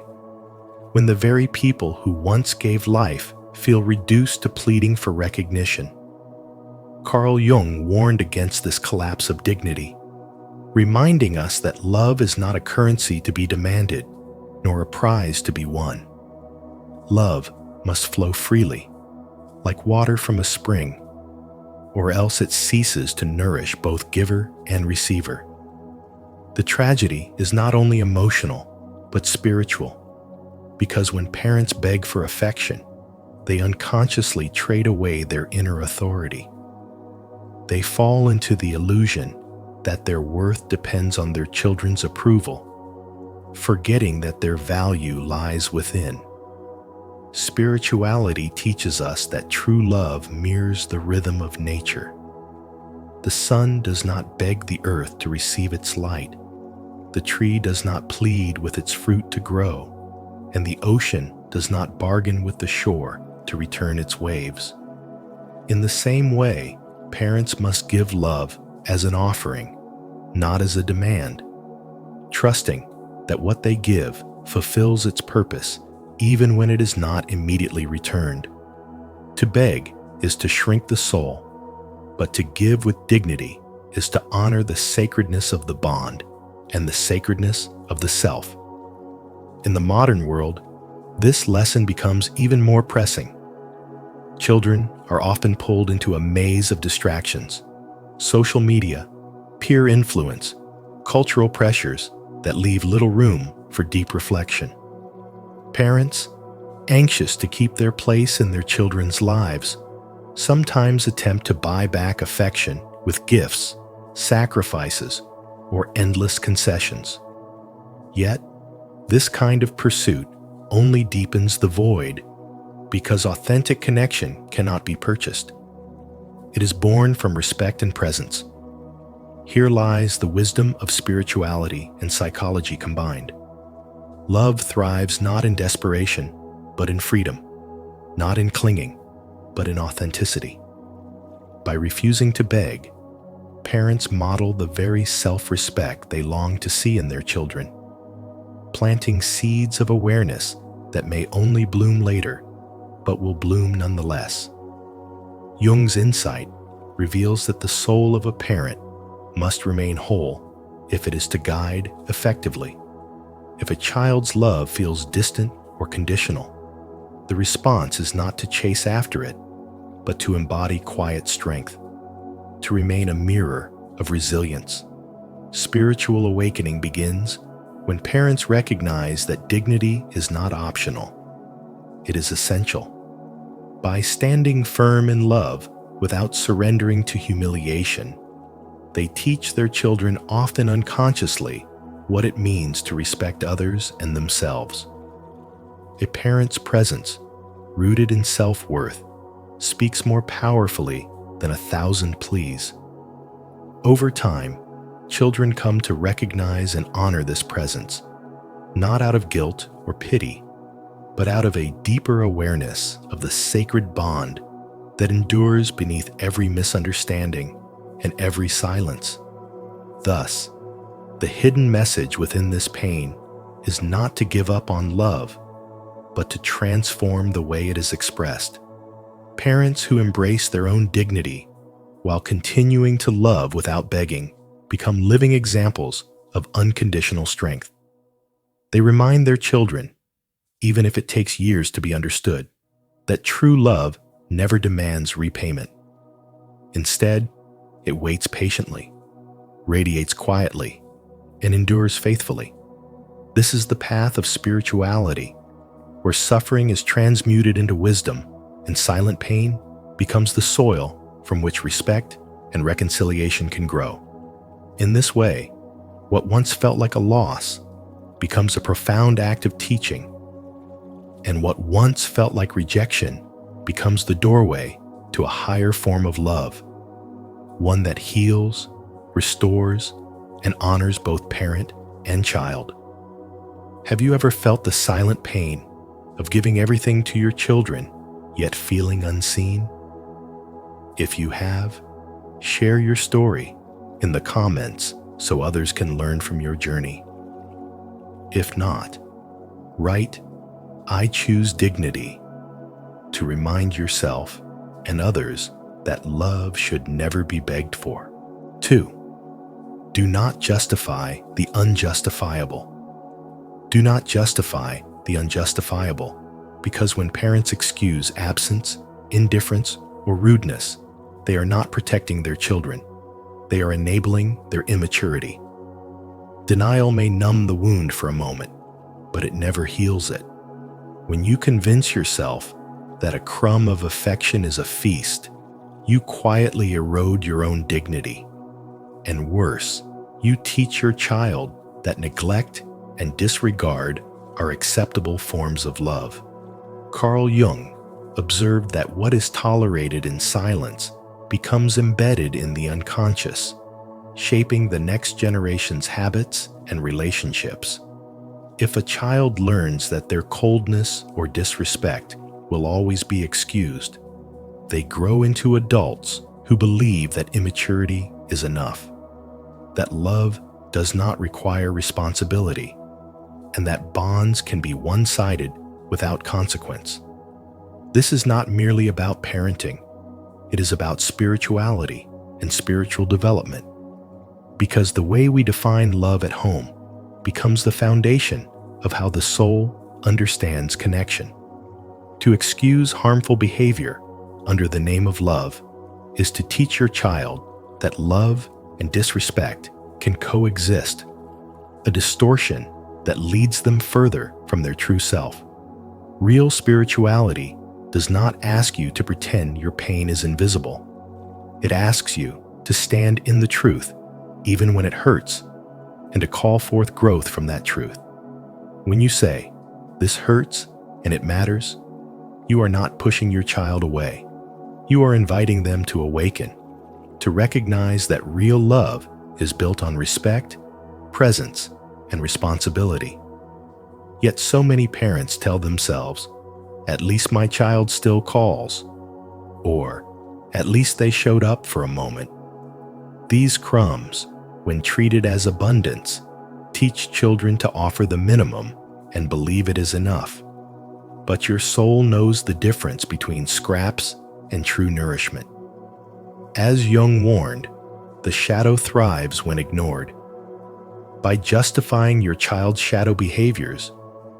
when the very people who once gave life feel reduced to pleading for recognition. Carl Jung warned against this collapse of dignity, reminding us that love is not a currency to be demanded, nor a prize to be won. Love must flow freely, like water from a spring, or else it ceases to nourish both giver and receiver. The tragedy is not only emotional, but spiritual, because when parents beg for affection, they unconsciously trade away their inner authority. They fall into the illusion that their worth depends on their children's approval, forgetting that their value lies within. Spirituality teaches us that true love mirrors the rhythm of nature. The sun does not beg the earth to receive its light. The tree does not plead with its fruit to grow, and the ocean does not bargain with the shore to return its waves. In the same way, parents must give love as an offering, not as a demand, trusting that what they give fulfills its purpose even when it is not immediately returned. To beg is to shrink the soul, but to give with dignity is to honor the sacredness of the bond and the sacredness of the self. In the modern world, this lesson becomes even more pressing. Children are often pulled into a maze of distractions: social media, peer influence, cultural pressures that leave little room for deep reflection. Parents, anxious to keep their place in their children's lives, sometimes attempt to buy back affection with gifts, sacrifices, or endless concessions. Yet, this kind of pursuit only deepens the void, because authentic connection cannot be purchased. It is born from respect and presence. Here lies the wisdom of spirituality and psychology combined. Love thrives not in desperation, but in freedom, not in clinging, but in authenticity. By refusing to beg, parents model the very self-respect they long to see in their children, planting seeds of awareness that may only bloom later, but will bloom nonetheless. Jung's insight reveals that the soul of a parent must remain whole if it is to guide effectively. If a child's love feels distant or conditional, the response is not to chase after it, but to embody quiet strength, to remain a mirror of resilience. Spiritual awakening begins when parents recognize that dignity is not optional. It is essential. By standing firm in love without surrendering to humiliation, they teach their children, often unconsciously, what it means to respect others and themselves. A parent's presence, rooted in self-worth, speaks more powerfully than 1,000 pleas. Over time, children come to recognize and honor this presence, not out of guilt or pity, but out of a deeper awareness of the sacred bond that endures beneath every misunderstanding and every silence. Thus, the hidden message within this pain is not to give up on love, but to transform the way it is expressed. Parents who embrace their own dignity while continuing to love without begging become living examples of unconditional strength. They remind their children, even if it takes years to be understood, that true love never demands repayment. Instead, it waits patiently, radiates quietly, and endures faithfully. This is the path of spirituality, where suffering is transmuted into wisdom and silent pain becomes the soil from which respect and reconciliation can grow. In this way, what once felt like a loss becomes a profound act of teaching, and what once felt like rejection becomes the doorway to a higher form of love, one that heals, restores, and honors both parent and child. Have you ever felt the silent pain of giving everything to your children, yet feeling unseen? If you have, share your story in the comments so others can learn from your journey. If not, write, "I choose dignity," to remind yourself and others that love should never be begged for. 2. Do not justify the unjustifiable. Do not justify the unjustifiable, because when parents excuse absence, indifference, or rudeness, they are not protecting their children. They are enabling their immaturity. Denial may numb the wound for a moment, but it never heals it. When you convince yourself that a crumb of affection is a feast, you quietly erode your own dignity. And worse, you teach your child that neglect and disregard are acceptable forms of love. Carl Jung observed that what is tolerated in silence becomes embedded in the unconscious, shaping the next generation's habits and relationships. If a child learns that their coldness or disrespect will always be excused, they grow into adults who believe that immaturity is enough, that love does not require responsibility, and that bonds can be one-sided without consequence. This is not merely about parenting. It is about spirituality and spiritual development, because the way we define love at home becomes the foundation of how the soul understands connection. To excuse harmful behavior under the name of love is to teach your child that love and disrespect can coexist, a distortion that leads them further from their true self. Real spirituality does not ask you to pretend your pain is invisible. It asks you to stand in the truth, even when it hurts, and to call forth growth from that truth. When you say, "This hurts and it matters," you are not pushing your child away. You are inviting them to awaken, to recognize that real love is built on respect, presence, and responsibility. Yet so many parents tell themselves, "At least my child still calls," or "At least they showed up for a moment." These crumbs, when treated as abundance, teach children to offer the minimum and believe it is enough. But your soul knows the difference between scraps and true nourishment. As Jung warned, the shadow thrives when ignored. By justifying your child's shadow behaviors,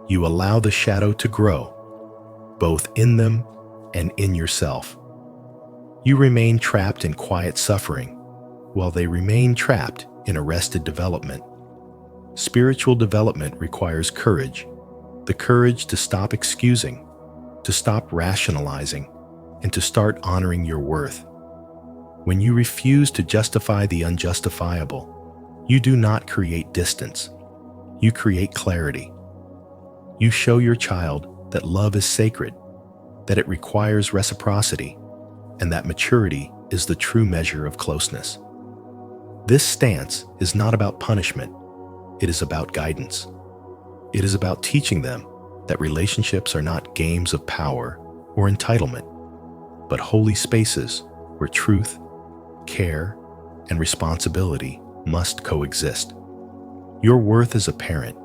you allow the shadow to grow, both in them and in yourself. You remain trapped in quiet suffering, while they remain trapped in arrested development. Spiritual development requires courage, the courage to stop excusing, to stop rationalizing, and to start honoring your worth. When you refuse to justify the unjustifiable, you do not create distance. You create clarity. You show your child that love is sacred, that it requires reciprocity, and that maturity is the true measure of closeness. This stance is not about punishment. It is about guidance. It is about teaching them that relationships are not games of power or entitlement, but holy spaces where truth, care, and responsibility must coexist. Your worth as a parent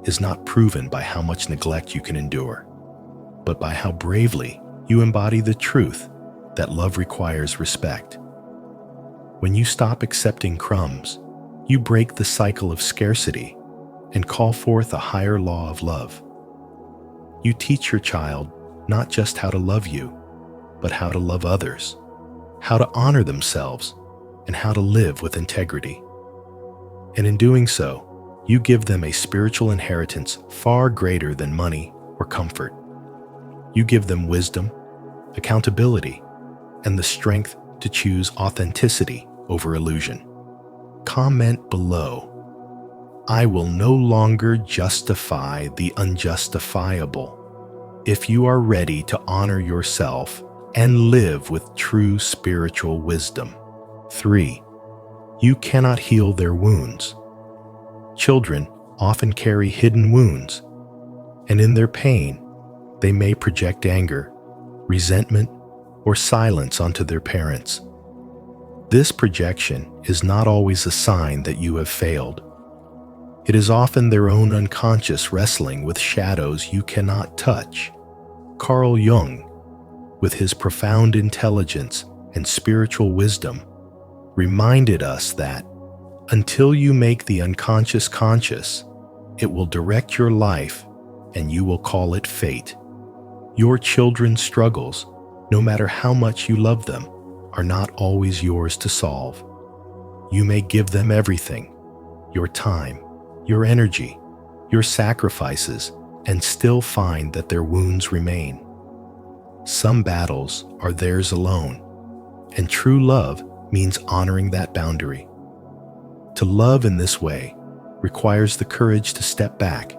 is not proven by how much neglect you can endure, but by how bravely you embody the truth that love requires respect. When you stop accepting crumbs, you break the cycle of scarcity and call forth a higher law of love. You teach your child not just how to love you, but how to love others, how to honor themselves, and how to live with integrity. And in doing so, you give them a spiritual inheritance far greater than money or comfort. You give them wisdom, accountability, and the strength to choose authenticity over illusion. Comment below. I will no longer justify the unjustifiable. If you are ready to honor yourself and live with true spiritual wisdom. 3. You cannot heal their wounds. Children often carry hidden wounds, and in their pain, they may project anger, resentment, or silence onto their parents. This projection is not always a sign that you have failed. It is often their own unconscious wrestling with shadows you cannot touch. Carl Jung, with his profound intelligence and spiritual wisdom, reminded us that until you make the unconscious conscious, it will direct your life and you will call it fate. Your children's struggles, no matter how much you love them, are not always yours to solve. You may give them everything, your time, your energy, your sacrifices, and still find that their wounds remain. Some battles are theirs alone, and true love means honoring that boundary. To love in this way requires the courage to step back,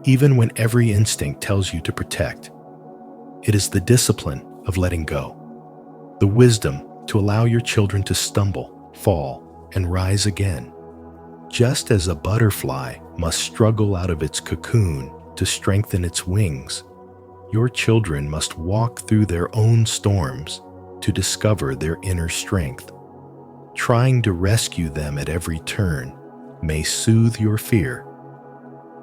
even when every instinct tells you to protect. It is the discipline of letting go, the wisdom to allow your children to stumble, fall, and rise again. Just as a butterfly must struggle out of its cocoon to strengthen its wings, your children must walk through their own storms to discover their inner strength. Trying to rescue them at every turn may soothe your fear,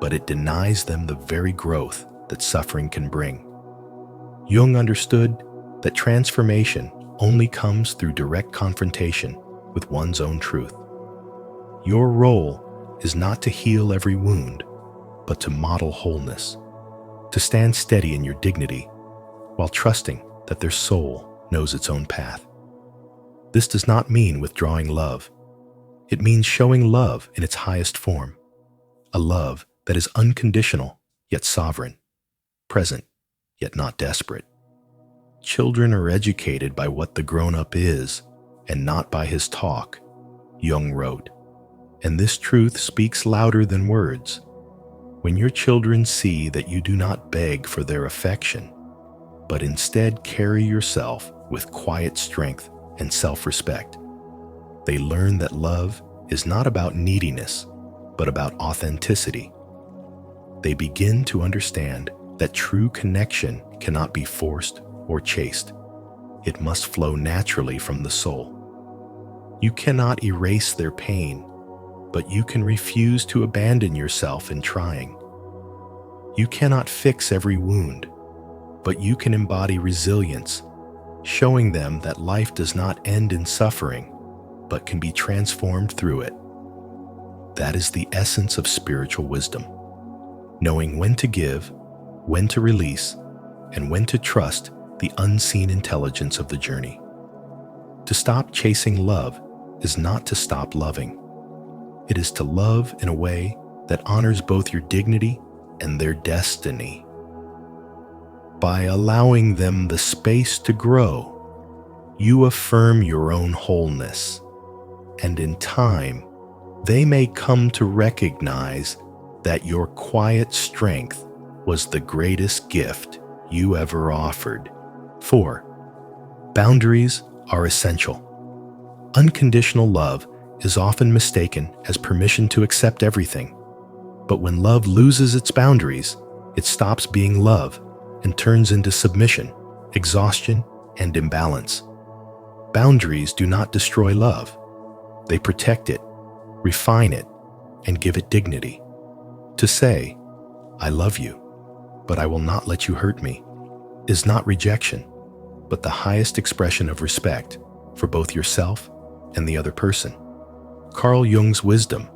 but it denies them the very growth that suffering can bring. Jung understood that transformation only comes through direct confrontation with one's own truth. Your role is not to heal every wound, but to model wholeness, to stand steady in your dignity while trusting that their soul knows its own path. This does not mean withdrawing love. It means showing love in its highest form, a love that is unconditional yet sovereign, present yet not desperate. Children are educated by what the grown-up is and not by his talk, Jung wrote. And this truth speaks louder than words. When your children see that you do not beg for their affection, but instead carry yourself with quiet strength and self-respect, they learn that love is not about neediness, but about authenticity. They begin to understand that true connection cannot be forced or chased. It must flow naturally from the soul. You cannot erase their pain, but you can refuse to abandon yourself in trying. You cannot fix every wound, but you can embody resilience, showing them that life does not end in suffering, but can be transformed through it. That is the essence of spiritual wisdom, knowing when to give, when to release, and when to trust the unseen intelligence of the journey. To stop chasing love is not to stop loving. It is to love in a way that honors both your dignity and their destiny. By allowing them the space to grow, you affirm your own wholeness, and in time, they may come to recognize that your quiet strength was the greatest gift you ever offered. 4. Boundaries are essential. Unconditional love is often mistaken as permission to accept everything. But when love loses its boundaries, it stops being love and turns into submission, exhaustion, and imbalance. Boundaries do not destroy love. They protect it, refine it, and give it dignity. To say, "I love you, but I will not let you hurt me," is not rejection, but the highest expression of respect for both yourself and the other person. Carl Jung's wisdom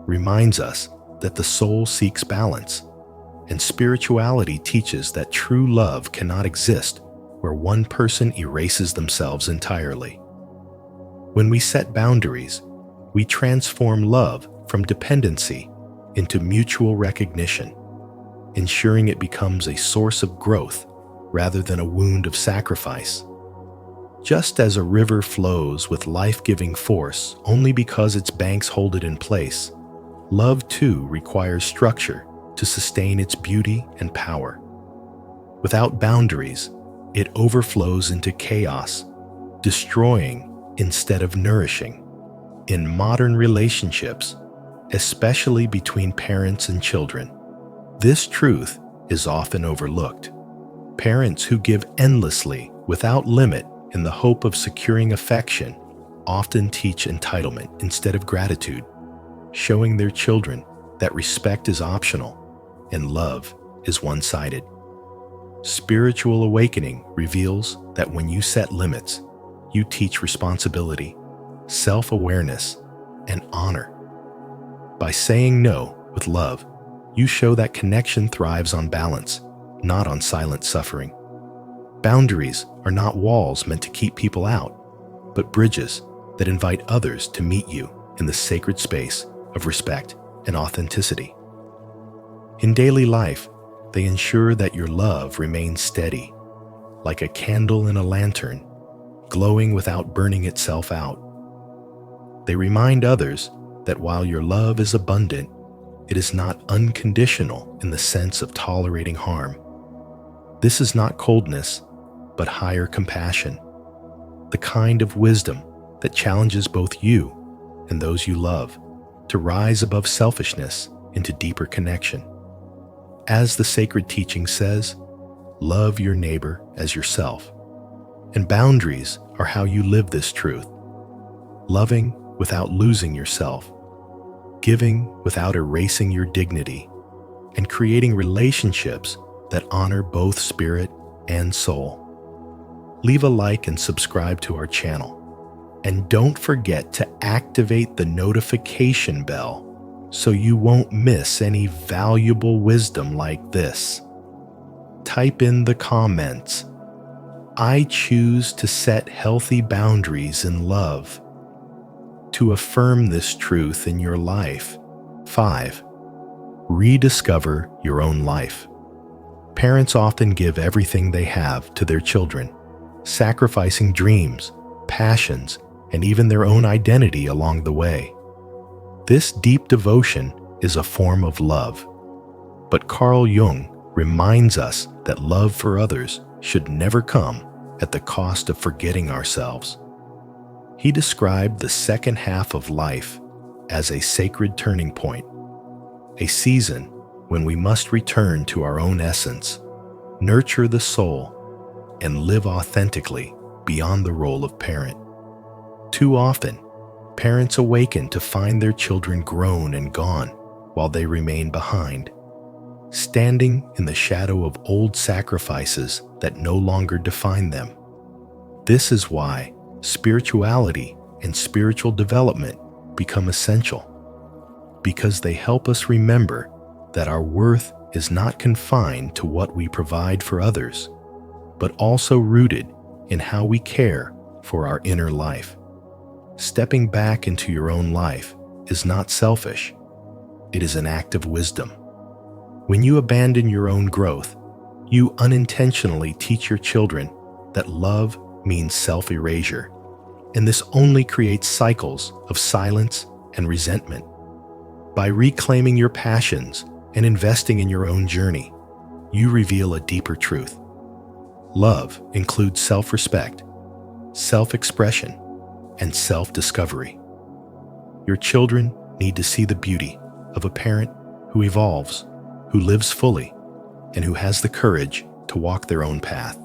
reminds us that the soul seeks balance, and spirituality teaches that true love cannot exist where one person erases themselves entirely. When we set boundaries, we transform love from dependency into mutual recognition, ensuring it becomes a source of growth rather than a wound of sacrifice. Just as a river flows with life-giving force only because its banks hold it in place, love too requires structure to sustain its beauty and power. Without boundaries, it overflows into chaos, destroying instead of nourishing. In modern relationships, especially between parents and children, this truth is often overlooked. Parents who give endlessly, without limit, in the hope of securing affection, often teach entitlement instead of gratitude, showing their children that respect is optional and love is one-sided. Spiritual awakening reveals that when you set limits, you teach responsibility, self-awareness, and honor. By saying no with love, you show that connection thrives on balance, not on silent suffering. Boundaries are not walls meant to keep people out, but bridges that invite others to meet you in the sacred space of respect and authenticity. In daily life, they ensure that your love remains steady, like a candle in a lantern, glowing without burning itself out. They remind others that while your love is abundant, it is not unconditional in the sense of tolerating harm. This is not coldness, but higher compassion, the kind of wisdom that challenges both you and those you love to rise above selfishness into deeper connection. As the sacred teaching says, love your neighbor as yourself. And boundaries are how you live this truth. Loving without losing yourself, giving without erasing your dignity, and creating relationships that honor both spirit and soul. Leave a like and subscribe to our channel. And don't forget to activate the notification bell so you won't miss any valuable wisdom like this. Type in the comments, "I choose to set healthy boundaries in love," to affirm this truth in your life. 5. Rediscover your own life. Parents often give everything they have to their children, sacrificing dreams, passions, and even their own identity along the way. This deep devotion is a form of love. But Carl Jung reminds us that love for others should never come at the cost of forgetting ourselves. He described the second half of life as a sacred turning point, a season when we must return to our own essence, nurture the soul, and live authentically beyond the role of parent. Too often, parents awaken to find their children grown and gone while they remain behind, standing in the shadow of old sacrifices that no longer define them. This is why spirituality and spiritual development become essential. because they help us remember that our worth is not confined to what we provide for others, but also rooted in how we care for our inner life. Stepping back into your own life is not selfish. It is an act of wisdom. When you abandon your own growth, you unintentionally teach your children that love means self-erasure, and this only creates cycles of silence and resentment. By reclaiming your passions and investing in your own journey, you reveal a deeper truth. Love includes self-respect, self-expression, and self-discovery. Your children need to see the beauty of a parent who evolves, who lives fully, and who has the courage to walk their own path.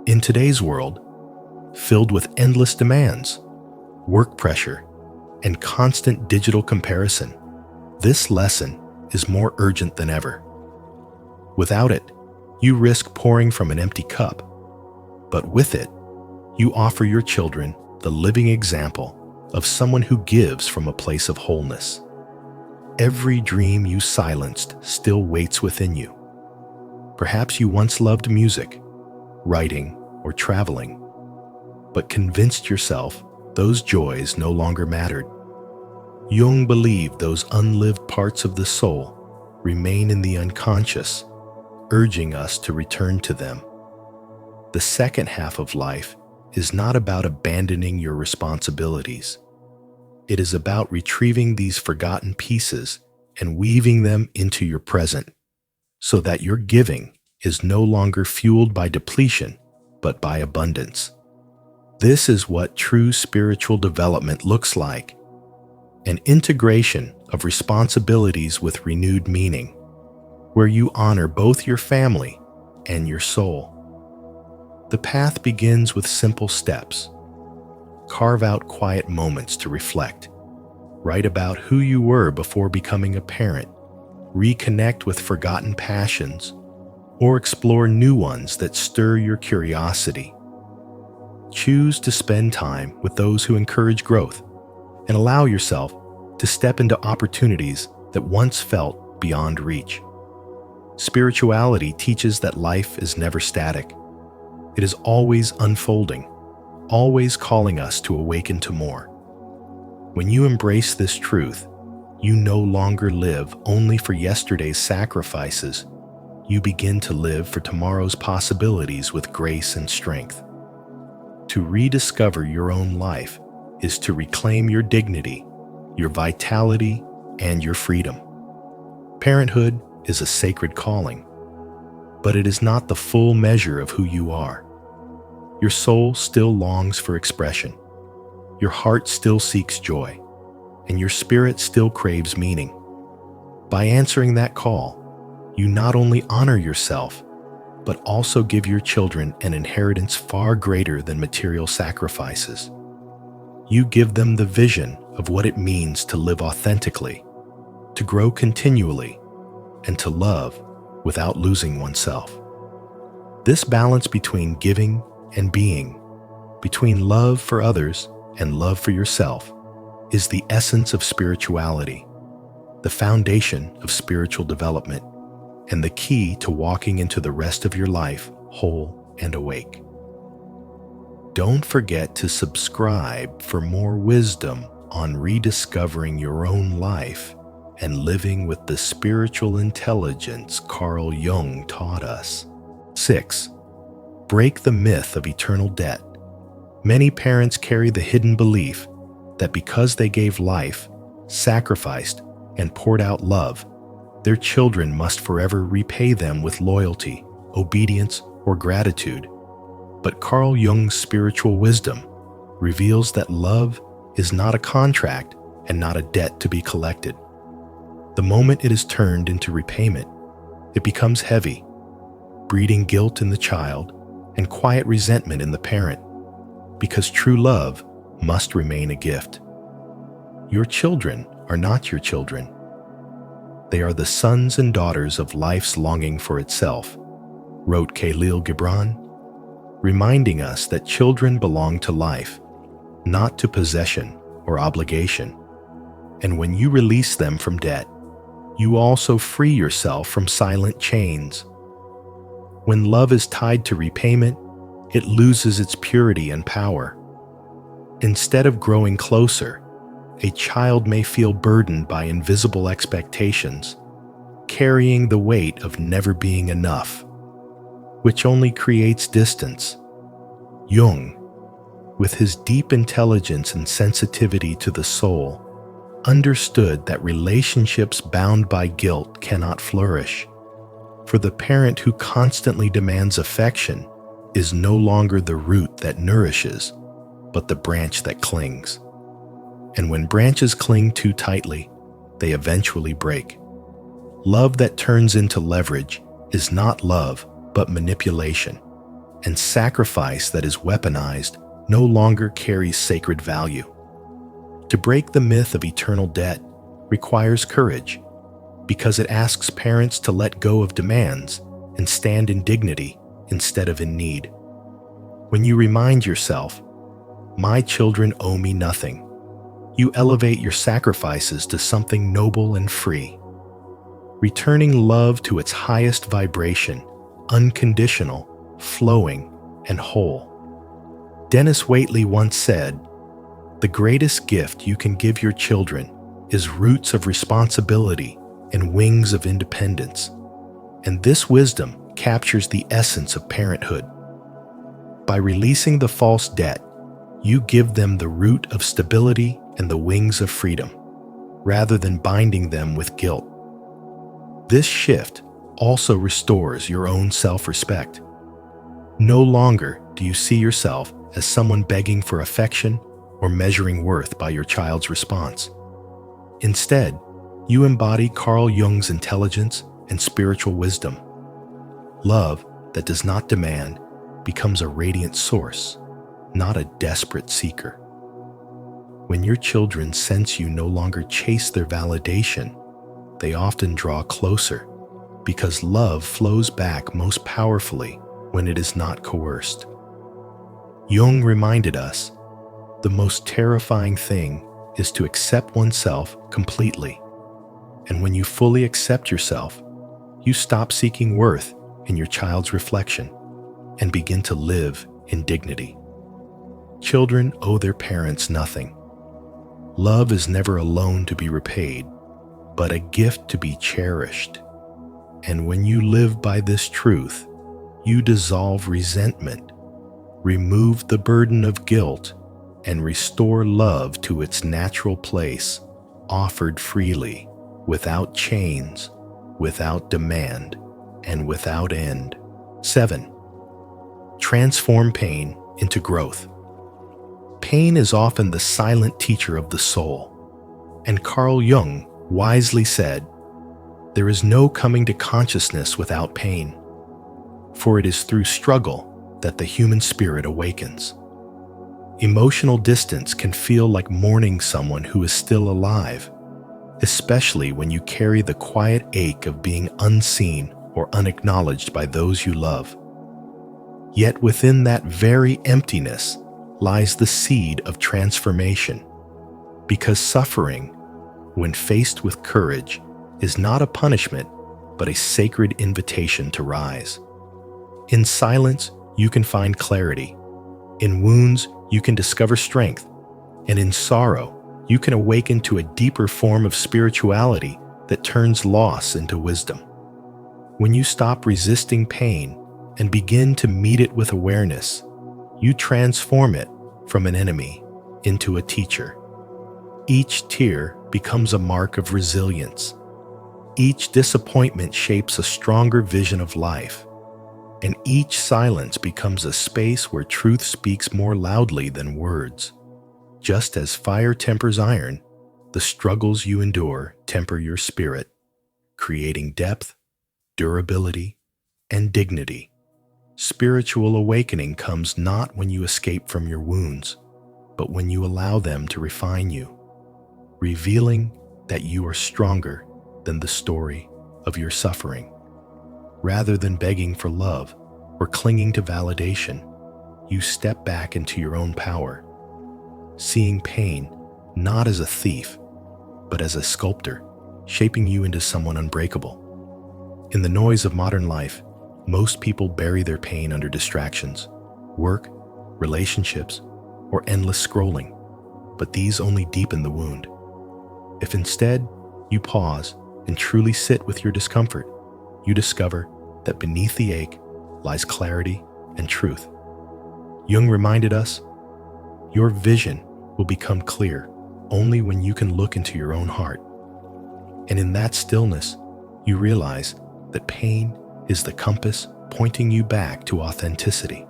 In today's world, filled with endless demands, work pressure, and constant digital comparison, this lesson is more urgent than ever. Without it, you risk pouring from an empty cup, but with it, you offer your children the living example of someone who gives from a place of wholeness. Every dream you silenced still waits within you. Perhaps you once loved music, writing, or traveling, but convinced yourself those joys no longer mattered. Jung believed those unlived parts of the soul remain in the unconscious, urging us to return to them. The second half of life is not about abandoning your responsibilities. It is about retrieving these forgotten pieces and weaving them into your present, so that your giving is no longer fueled by depletion, but by abundance. This is what true spiritual development looks like: an integration of responsibilities with renewed meaning, where you honor both your family and your soul. The path begins with simple steps. Carve out quiet moments to reflect. Write about who you were before becoming a parent. Reconnect with forgotten passions, or explore new ones that stir your curiosity. Choose to spend time with those who encourage growth, and allow yourself to step into opportunities that once felt beyond reach. Spirituality teaches that life is never static. It is always unfolding, always calling us to awaken to more. When you embrace this truth, you no longer live only for yesterday's sacrifices. You begin to live for tomorrow's possibilities with grace and strength. To rediscover your own life is to reclaim your dignity, your vitality, and your freedom. Parenthood is a sacred calling, but it is not the full measure of who you are. Your soul still longs for expression. Your heart still seeks joy, and your spirit still craves meaning. By answering that call, you not only honor yourself, but also give your children an inheritance far greater than material sacrifices. You give them the vision of what it means to live authentically, to grow continually, and to love without losing oneself. This balance between giving and being, between love for others and love for yourself, is the essence of spirituality, the foundation of spiritual development, and the key to walking into the rest of your life whole and awake. Don't forget to subscribe for more wisdom on rediscovering your own life and living with the spiritual intelligence Carl Jung taught us. 6. Break the myth of eternal debt. Many parents carry the hidden belief that because they gave life, sacrificed, and poured out love, their children must forever repay them with loyalty, obedience, or gratitude. But Carl Jung's spiritual wisdom reveals that love is not a contract and not a debt to be collected. The moment it is turned into repayment, it becomes heavy, breeding guilt in the child and quiet resentment in the parent, because true love must remain a gift. Your children are not your children. They are the sons and daughters of life's longing for itself, wrote Khalil Gibran, reminding us that children belong to life, not to possession or obligation. And when you release them from debt, you also free yourself from silent chains. When love is tied to repayment, it loses its purity and power. Instead of growing closer, a child may feel burdened by invisible expectations, carrying the weight of never being enough, which only creates distance. Jung, with his deep intelligence and sensitivity to the soul, understood that relationships bound by guilt cannot flourish, for the parent who constantly demands affection is no longer the root that nourishes, but the branch that clings. And when branches cling too tightly, they eventually break. Love that turns into leverage is not love, but manipulation, and sacrifice that is weaponized no longer carries sacred value. To break the myth of eternal debt requires courage, because it asks parents to let go of demands and stand in dignity instead of in need. When you remind yourself, "My children owe me nothing," you elevate your sacrifices to something noble and free, returning love to its highest vibration, unconditional, flowing, and whole. Dennis Waitley once said, "The greatest gift you can give your children is roots of responsibility and wings of independence." And this wisdom captures the essence of parenthood. By releasing the false debt, you give them the root of stability and the wings of freedom, rather than binding them with guilt. This shift also restores your own self-respect. No longer do you see yourself as someone begging for affection or measuring worth by your child's response. Instead, you embody Carl Jung's intelligence and spiritual wisdom. Love that does not demand becomes a radiant source, not a desperate seeker. When your children sense you no longer chase their validation, they often draw closer, because love flows back most powerfully when it is not coerced. Jung reminded us, the most terrifying thing is to accept oneself completely. And when you fully accept yourself, you stop seeking worth in your child's reflection and begin to live in dignity. Children owe their parents nothing. Love is never a loan to be repaid, but a gift to be cherished. And when you live by this truth, you dissolve resentment, remove the burden of guilt, and restore love to its natural place, offered freely, without chains, without demand, and without end. 7. Transform pain into growth. Pain is often the silent teacher of the soul, and Carl Jung wisely said, "There is no coming to consciousness without pain, for it is through struggle that the human spirit awakens." Emotional distance can feel like mourning someone who is still alive, especially when you carry the quiet ache of being unseen or unacknowledged by those you love. Yet within that very emptiness lies the seed of transformation, because suffering, when faced with courage, is not a punishment, but a sacred invitation to rise. In silence, you can find clarity. In wounds, you can discover strength. And in sorrow, you can awaken to a deeper form of spirituality that turns loss into wisdom. When you stop resisting pain and begin to meet it with awareness, you transform it from an enemy into a teacher. Each tear becomes a mark of resilience. Each disappointment shapes a stronger vision of life. And each silence becomes a space where truth speaks more loudly than words. Just as fire tempers iron, the struggles you endure temper your spirit, creating depth, durability, and dignity. Spiritual awakening comes not when you escape from your wounds, but when you allow them to refine you, revealing that you are stronger than the story of your suffering. Rather than begging for love or clinging to validation, you step back into your own power, seeing pain not as a thief, but as a sculptor, shaping you into someone unbreakable. In the noise of modern life, most people bury their pain under distractions, work, relationships, or endless scrolling, but these only deepen the wound. If instead you pause and truly sit with your discomfort, you discover that beneath the ache lies clarity and truth. Jung reminded us, your vision will become clear only when you can look into your own heart. And in that stillness, you realize that pain is the compass pointing you back to authenticity.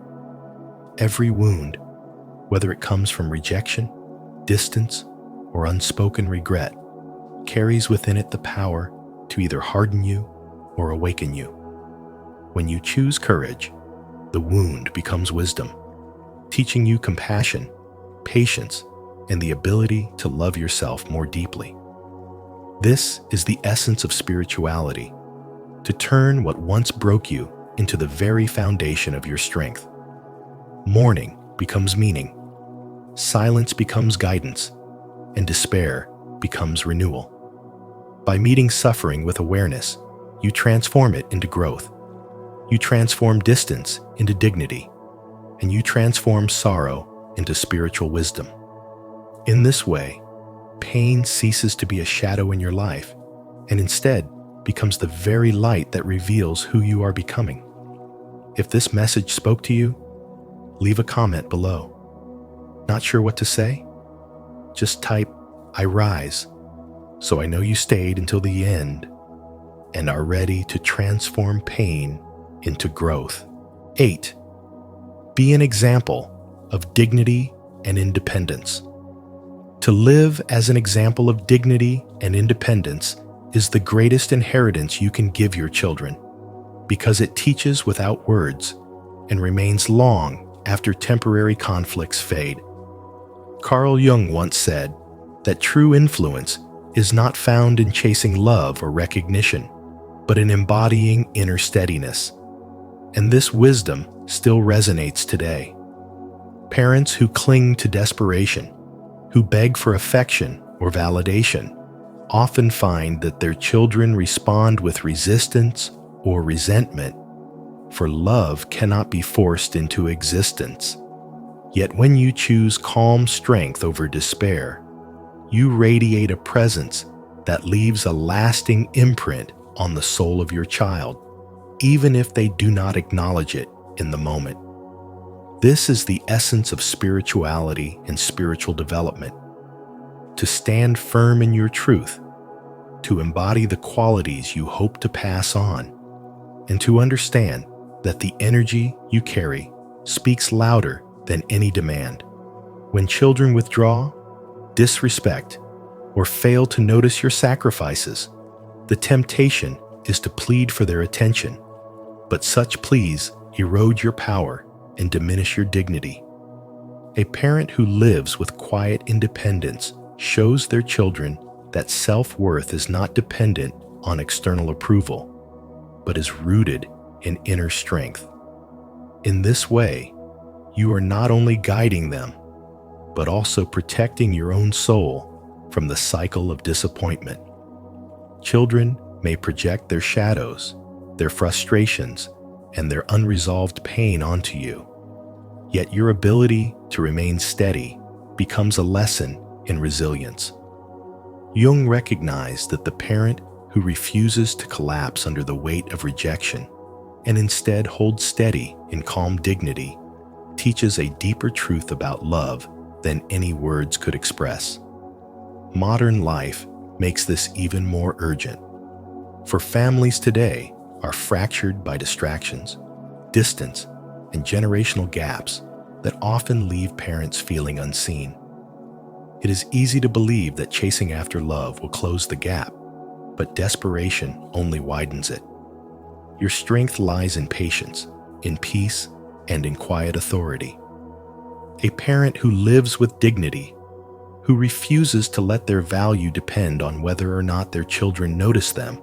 Every wound, whether it comes from rejection, distance, or unspoken regret, carries within it the power to either harden you or awaken you. When you choose courage, the wound becomes wisdom, teaching you compassion, patience, and the ability to love yourself more deeply. This is the essence of spirituality, to turn what once broke you into the very foundation of your strength. Mourning becomes meaning, silence becomes guidance, and despair becomes renewal. By meeting suffering with awareness, you transform it into growth. You transform distance into dignity, and you transform sorrow into spiritual wisdom. In this way, pain ceases to be a shadow in your life and instead becomes the very light that reveals who you are becoming. If this message spoke to you, leave a comment below. Not sure what to say? Just type, "I rise," so I know you stayed until the end and are ready to transform pain into growth. 8. Be an example of dignity and independence. To live as an example of dignity and independence is the greatest inheritance you can give your children, because it teaches without words and remains long after temporary conflicts fade. Carl Jung once said that true influence is not found in chasing love or recognition, but in embodying inner steadiness. And this wisdom still resonates today. Parents who cling to desperation, who beg for affection or validation, often find that their children respond with resistance or resentment, for love cannot be forced into existence. Yet when you choose calm strength over despair, you radiate a presence that leaves a lasting imprint on the soul of your child, even if they do not acknowledge it in the moment. This is the essence of spirituality and spiritual development. To stand firm in your truth, to embody the qualities you hope to pass on, and to understand that the energy you carry speaks louder than any demand. When children withdraw, disrespect, or fail to notice your sacrifices, the temptation is to plead for their attention, but such pleas erode your power and diminish your dignity. A parent who lives with quiet independence shows their children that self-worth is not dependent on external approval, but is rooted in inner strength. In this way, you are not only guiding them, but also protecting your own soul from the cycle of disappointment. Children may project their shadows, their frustrations, and their unresolved pain onto you. Yet your ability to remain steady becomes a lesson in resilience. Jung recognized that the parent who refuses to collapse under the weight of rejection and instead holds steady in calm dignity teaches a deeper truth about love than any words could express. Modern life makes this even more urgent, for families today are fractured by distractions, distance, and generational gaps that often leave parents feeling unseen. It is easy to believe that chasing after love will close the gap, but desperation only widens it. Your strength lies in patience, in peace, and in quiet authority. A parent who lives with dignity, who refuses to let their value depend on whether or not their children notice them,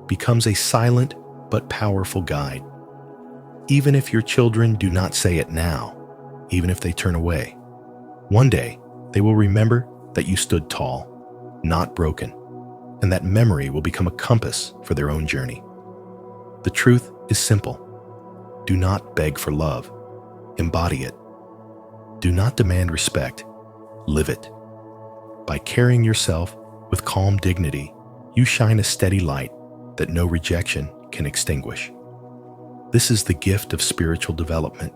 becomes a silent but powerful guide. Even if your children do not say it now, even if they turn away, one day they will remember that you stood tall, not broken, and that memory will become a compass for their own journey. The truth is simple. Do not beg for love. Embody it. Do not demand respect. Live it. By carrying yourself with calm dignity, you shine a steady light that no rejection can extinguish. This is the gift of spiritual development.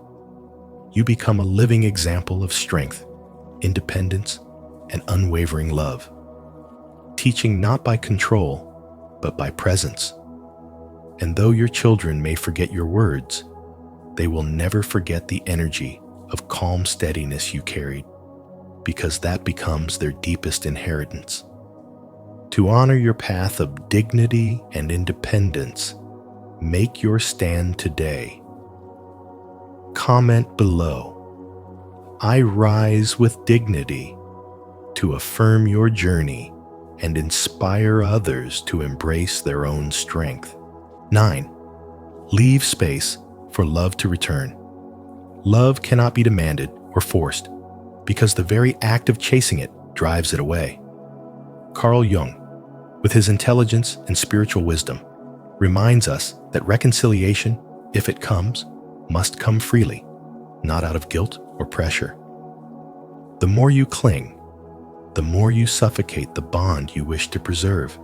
You become a living example of strength, independence, and unwavering love, teaching not by control, but by presence. And though your children may forget your words, they will never forget the energy of calm steadiness you carried, because that becomes their deepest inheritance. To honor your path of dignity and independence, make your stand today. Comment below. I rise with dignity to affirm your journey and inspire others to embrace their own strength. 9. Leave space for love to return. Love cannot be demanded or forced because the very act of chasing it drives it away. Carl Jung, with his intelligence and spiritual wisdom, reminds us that reconciliation, if it comes, must come freely, not out of guilt or pressure. The more you cling, the more you suffocate the bond you wish to preserve.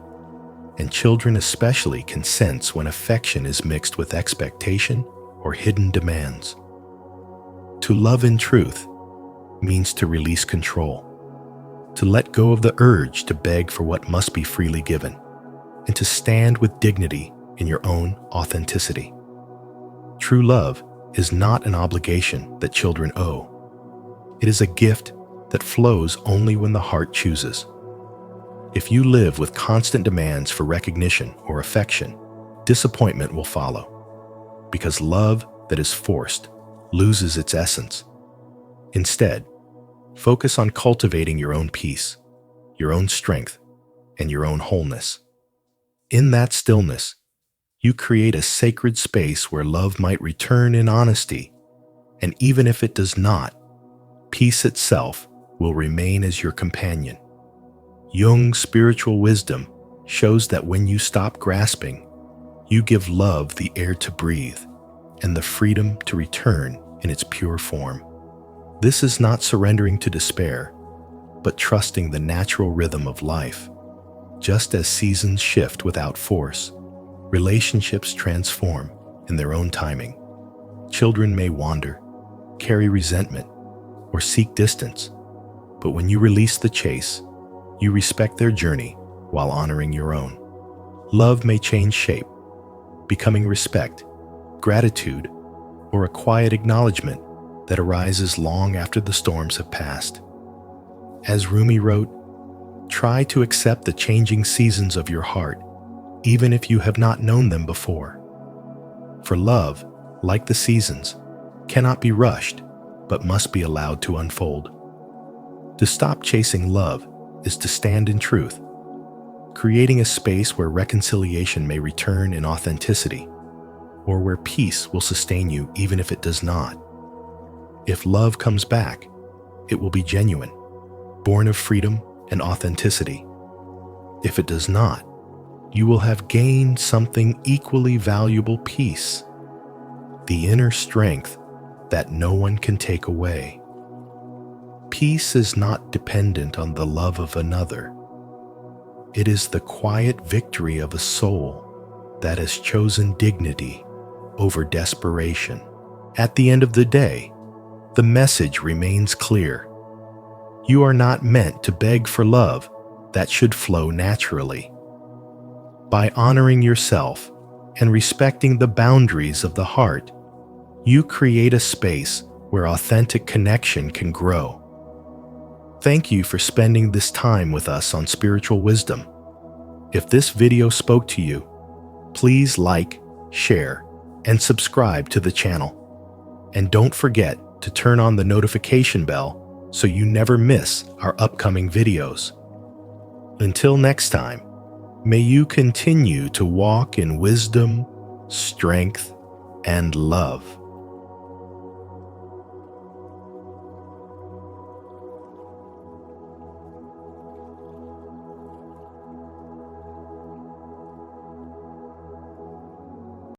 And children especially can sense when affection is mixed with expectation or hidden demands. To love in truth means to release control, to let go of the urge to beg for what must be freely given, and to stand with dignity in your own authenticity. True love is not an obligation that children owe. It is a gift that flows only when the heart chooses. If you live with constant demands for recognition or affection, disappointment will follow, because love that is forced loses its essence. Instead, focus on cultivating your own peace, your own strength, and your own wholeness. In that stillness, you create a sacred space where love might return in honesty, and even if it does not, peace itself will remain as your companion. Jung's spiritual wisdom shows that when you stop grasping, you give love the air to breathe and the freedom to return in its pure form. This is not surrendering to despair, but trusting the natural rhythm of life. Just as seasons shift without force, relationships transform in their own timing. Children may wander, carry resentment, or seek distance, but when you release the chase, you respect their journey while honoring your own. Love may change shape, becoming respect, gratitude, or a quiet acknowledgement that arises long after the storms have passed. As Rumi wrote, try to accept the changing seasons of your heart, even if you have not known them before. For love, like the seasons, cannot be rushed, but must be allowed to unfold. To stop chasing love is to stand in truth, creating a space where reconciliation may return in authenticity, or where peace will sustain you even if it does not. If love comes back, it will be genuine, born of freedom and authenticity. If it does not, you will have gained something equally valuable: peace, the inner strength that no one can take away. Peace is not dependent on the love of another. It is the quiet victory of a soul that has chosen dignity over desperation. At the end of the day, the message remains clear. You are not meant to beg for love that should flow naturally. By honoring yourself and respecting the boundaries of the heart, you create a space where authentic connection can grow. Thank you for spending this time with us on Spiritual Wisdom. If this video spoke to you, please like, share, and subscribe to the channel. And don't forget to turn on the notification bell so you never miss our upcoming videos. Until next time, may you continue to walk in wisdom, strength, and love.